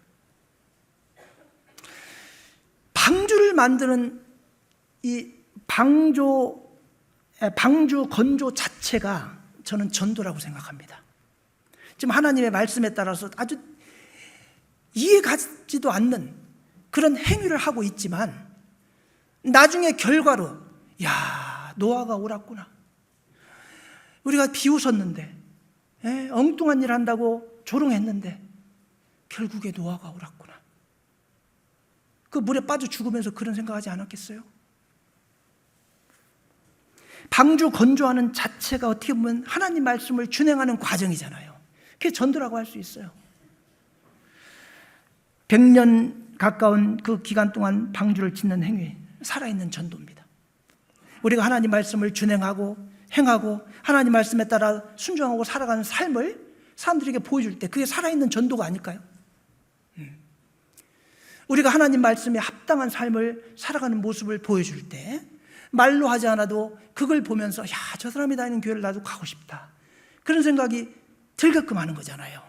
방주를 만드는 이 방주 건조 자체가 저는 전도라고 생각합니다. 지금 하나님의 말씀에 따라서 아주 이해가지도 않는 그런 행위를 하고 있지만 나중에 결과로 야, 노아가 옳았구나. 우리가 비웃었는데 엉뚱한 일 한다고 조롱했는데 결국에 노아가 옳았구나. 그 물에 빠져 죽으면서 그런 생각하지 않았겠어요? 방주 건조하는 자체가 어떻게 보면 하나님 말씀을 준행하는 과정이잖아요. 그게 전도라고 할 수 있어요. 100년 가까운 그 기간 동안 방주를 짓는 행위, 살아있는 전도입니다. 우리가 하나님 말씀을 준행하고 행하고 하나님 말씀에 따라 순종하고 살아가는 삶을 사람들에게 보여줄 때 그게 살아있는 전도가 아닐까요? 우리가 하나님 말씀에 합당한 삶을 살아가는 모습을 보여줄 때 말로 하지 않아도 그걸 보면서 야, 저 사람이 다니는 교회를 나도 가고 싶다. 그런 생각이 들게끔 하는 거잖아요.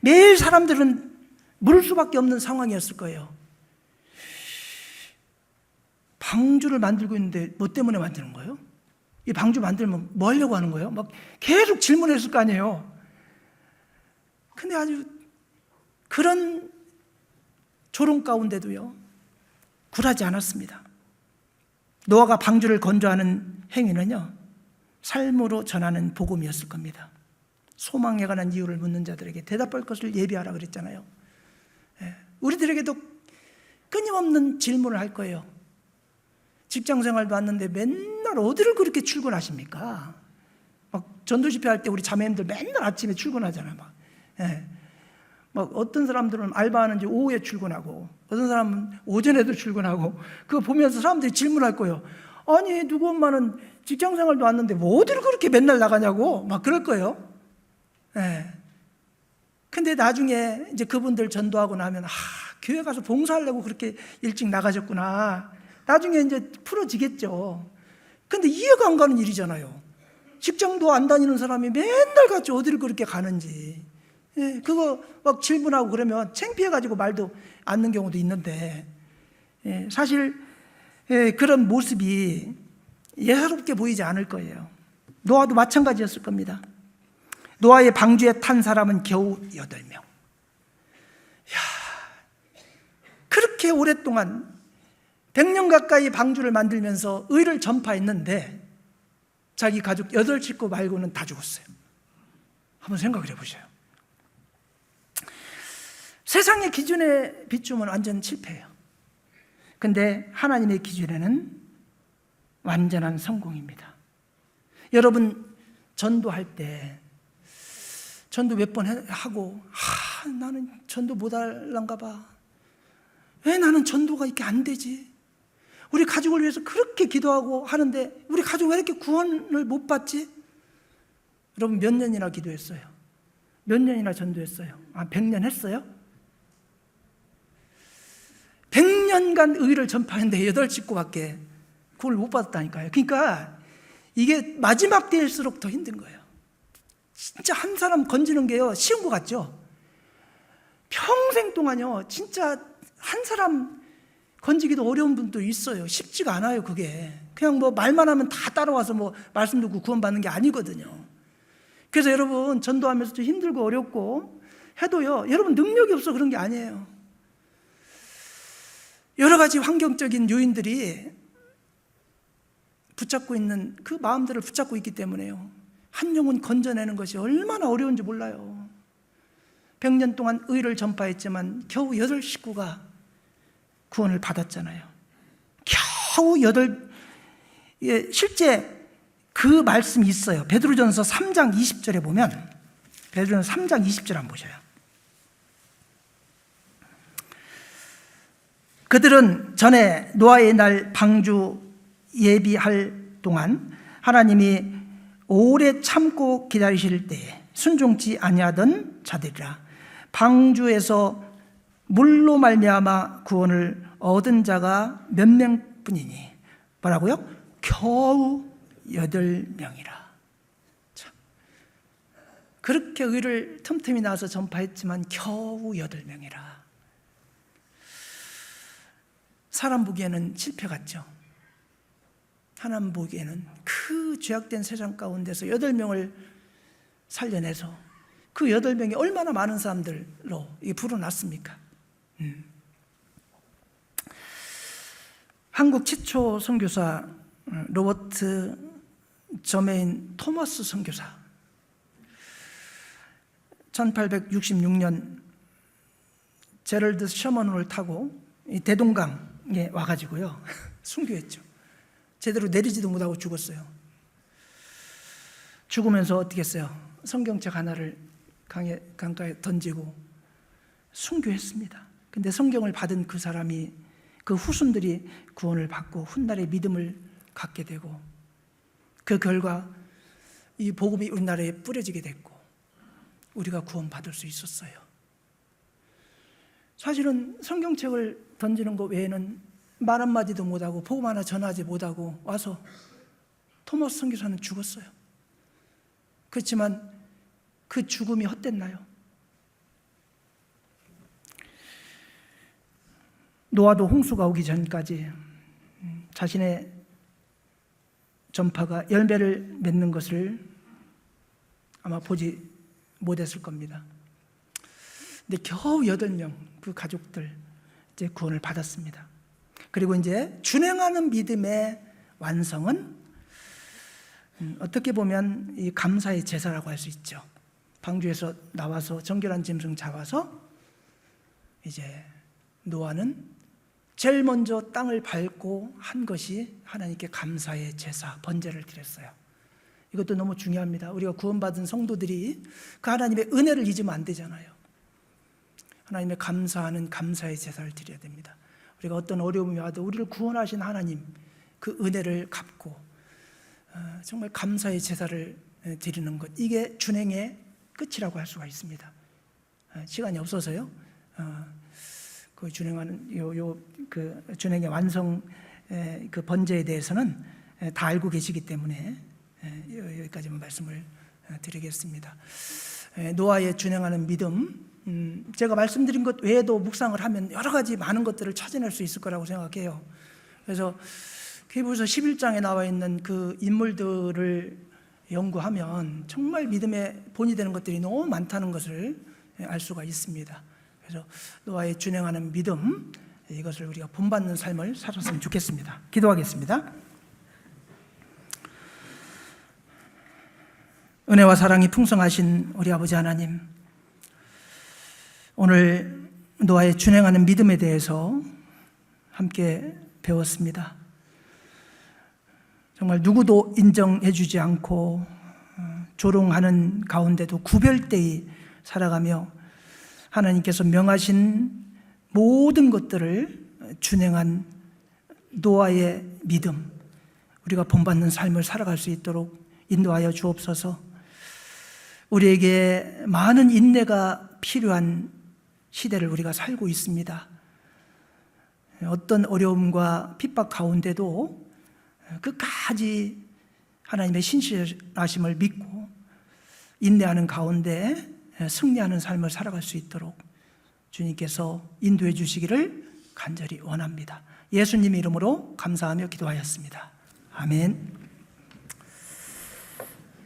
매일 사람들은 물을 수밖에 없는 상황이었을 거예요. 방주를 만들고 있는데 뭐 때문에 만드는 거예요? 이 방주 만들면 뭐 하려고 하는 거예요? 막 계속 질문했을 거 아니에요. 근데 아주 그런 조롱 가운데도요, 굴하지 않았습니다. 노아가 방주를 건조하는 행위는요, 삶으로 전하는 복음이었을 겁니다. 소망에 관한 이유를 묻는 자들에게 대답할 것을 예비하라 그랬잖아요. 우리들에게도 끊임없는 질문을 할 거예요. 직장생활도 왔는데 맨날 어디를 그렇게 출근하십니까? 막 전도 집회할 때 우리 자매님들 맨날 아침에 출근하잖아요. 막 어떤 사람들은 알바하는지 오후에 출근하고 어떤 사람은 오전에도 출근하고 그거 보면서 사람들이 질문할 거예요. 아니 누구 엄마는 직장생활도 왔는데 뭐 어디를 그렇게 맨날 나가냐고 막 그럴 거예요. 근데 나중에 이제 그분들 전도하고 나면 교회 가서 봉사하려고 그렇게 일찍 나가셨구나. 나중에 이제 풀어지겠죠. 근데 이해가 안 가는 일이잖아요. 직장도 안 다니는 사람이 맨날 같이 어디를 그렇게 가는지. 그거 막 질문하고 그러면 창피해가지고 말도 않는 경우도 있는데, 사실 그런 모습이 예사롭게 보이지 않을 거예요. 노아도 마찬가지였을 겁니다. 노아의 방주에 탄 사람은 겨우 8명. 그렇게 오랫동안 100년 가까이 방주를 만들면서 의를 전파했는데 자기 가족 8식구 말고는 다 죽었어요. 한번 생각을 해보세요. 세상의 기준에 비추면 완전 실패예요. 근데 하나님의 기준에는 완전한 성공입니다. 여러분 전도할 때 전도 몇 번 하고 나는 전도 못할란가 봐. 왜 나는 전도가 이렇게 안 되지? 우리 가족을 위해서 그렇게 기도하고 하는데 우리 가족 왜 이렇게 구원을 못 받지? 여러분 몇 년이나 기도했어요? 몇 년이나 전도했어요? 100년 했어요? 100년간 의를 전파했는데 8식구밖에 구원을 못 받았다니까요. 그러니까 이게 마지막 때일수록 더 힘든 거예요. 진짜 한 사람 건지는 게요 쉬운 것 같죠? 평생 동안요 진짜 한 사람 건지기도 어려운 분도 있어요. 쉽지가 않아요. 그게 그냥 뭐 말만 하면 다 따라와서 뭐 말씀 듣고 구원받는 게 아니거든요. 그래서 여러분 전도하면서 좀 힘들고 어렵고 해도요 여러분 능력이 없어 그런 게 아니에요. 여러 가지 환경적인 요인들이 붙잡고 있는 그 마음들을 붙잡고 있기 때문에요 한 영혼 건져내는 것이 얼마나 어려운지 몰라요. 100년 동안 의를 전파했지만 겨우 8식구가 구원을 받았잖아요. 겨우 실제 그 말씀이 있어요. 베드로전서 3장 20절에 보면 베드로전서 3장 20절 한번 보셔요. 그들은 전에 노아의 날 방주 예비할 동안 하나님이 오래 참고 기다리실 때에 순종치 아니하던 자들이라. 방주에서 물로 말미암아 구원을 얻은 자가 몇 명뿐이니 뭐라고요? 겨우 8명이라. 참. 그렇게 의를 틈틈이 나서 전파했지만 겨우 8명이라. 사람 보기에는 실패 같죠. 하나님 보기에는 그 죄악된 세상 가운데서 8명을 살려내서 그 8명이 얼마나 많은 사람들로 불어났습니까? 한국 최초 선교사 로버트 저메인 토머스 선교사, 1866년 제럴드 셔먼호를 타고 이 대동강에 와가지고요 순교했죠. 제대로 내리지도 못하고 죽었어요. 죽으면서 어떻게 했어요? 성경책 하나를 강가에 던지고 순교했습니다. 근데 성경을 받은 그 사람이, 그 후손들이 구원을 받고 훗날의 믿음을 갖게 되고, 그 결과 이 복음이 우리나라에 뿌려지게 됐고 우리가 구원받을 수 있었어요. 사실은 성경책을 던지는 것 외에는 말 한마디도 못하고 복음 하나 전하지 못하고 와서 토머스 선교사는 죽었어요. 그렇지만 그 죽음이 헛됐나요? 노아도 홍수가 오기 전까지 자신의 전파가 열매를 맺는 것을 아마 보지 못했을 겁니다. 근데 겨우 8명 그 가족들 이제 구원을 받았습니다. 그리고 이제 준행하는 믿음의 완성은 어떻게 보면 이 감사의 제사라고 할 수 있죠. 방주에서 나와서 정결한 짐승 잡아서 이제 노아는 제일 먼저 땅을 밟고 한 것이 하나님께 감사의 제사, 번제를 드렸어요. 이것도 너무 중요합니다. 우리가 구원받은 성도들이 그 하나님의 은혜를 잊으면 안 되잖아요. 하나님의 감사하는 감사의 제사를 드려야 됩니다. 우리가 어떤 어려움이 와도 우리를 구원하신 하나님 그 은혜를 갚고 정말 감사의 제사를 드리는 것, 이게 준행의 끝이라고 할 수가 있습니다. 시간이 없어서요. 그 준행하는 그 준행의 완성 그 번제에 대해서는 다 알고 계시기 때문에 여기까지만 말씀을 드리겠습니다. 노아의 준행하는 믿음, 제가 말씀드린 것 외에도 묵상을 하면 여러 가지 많은 것들을 찾아낼 수 있을 거라고 생각해요. 그래서 히브리서 11장에 나와 있는 그 인물들을 연구하면 정말 믿음의 본이 되는 것들이 너무 많다는 것을 알 수가 있습니다. 그래서 노아의 준행하는 믿음, 이것을 우리가 본받는 삶을 살았으면 좋겠습니다. 기도하겠습니다. 은혜와 사랑이 풍성하신 우리 아버지 하나님, 오늘 노아의 준행하는 믿음에 대해서 함께 배웠습니다. 정말 누구도 인정해 주지 않고 조롱하는 가운데도 구별되이 살아가며 하나님께서 명하신 모든 것들을 준행한 노아의 믿음, 우리가 본받는 삶을 살아갈 수 있도록 인도하여 주옵소서. 우리에게 많은 인내가 필요한 시대를 우리가 살고 있습니다. 어떤 어려움과 핍박 가운데도 끝까지 하나님의 신실하심을 믿고 인내하는 가운데 승리하는 삶을 살아갈 수 있도록 주님께서 인도해 주시기를 간절히 원합니다. 예수님 이름으로 감사하며 기도하였습니다. 아멘.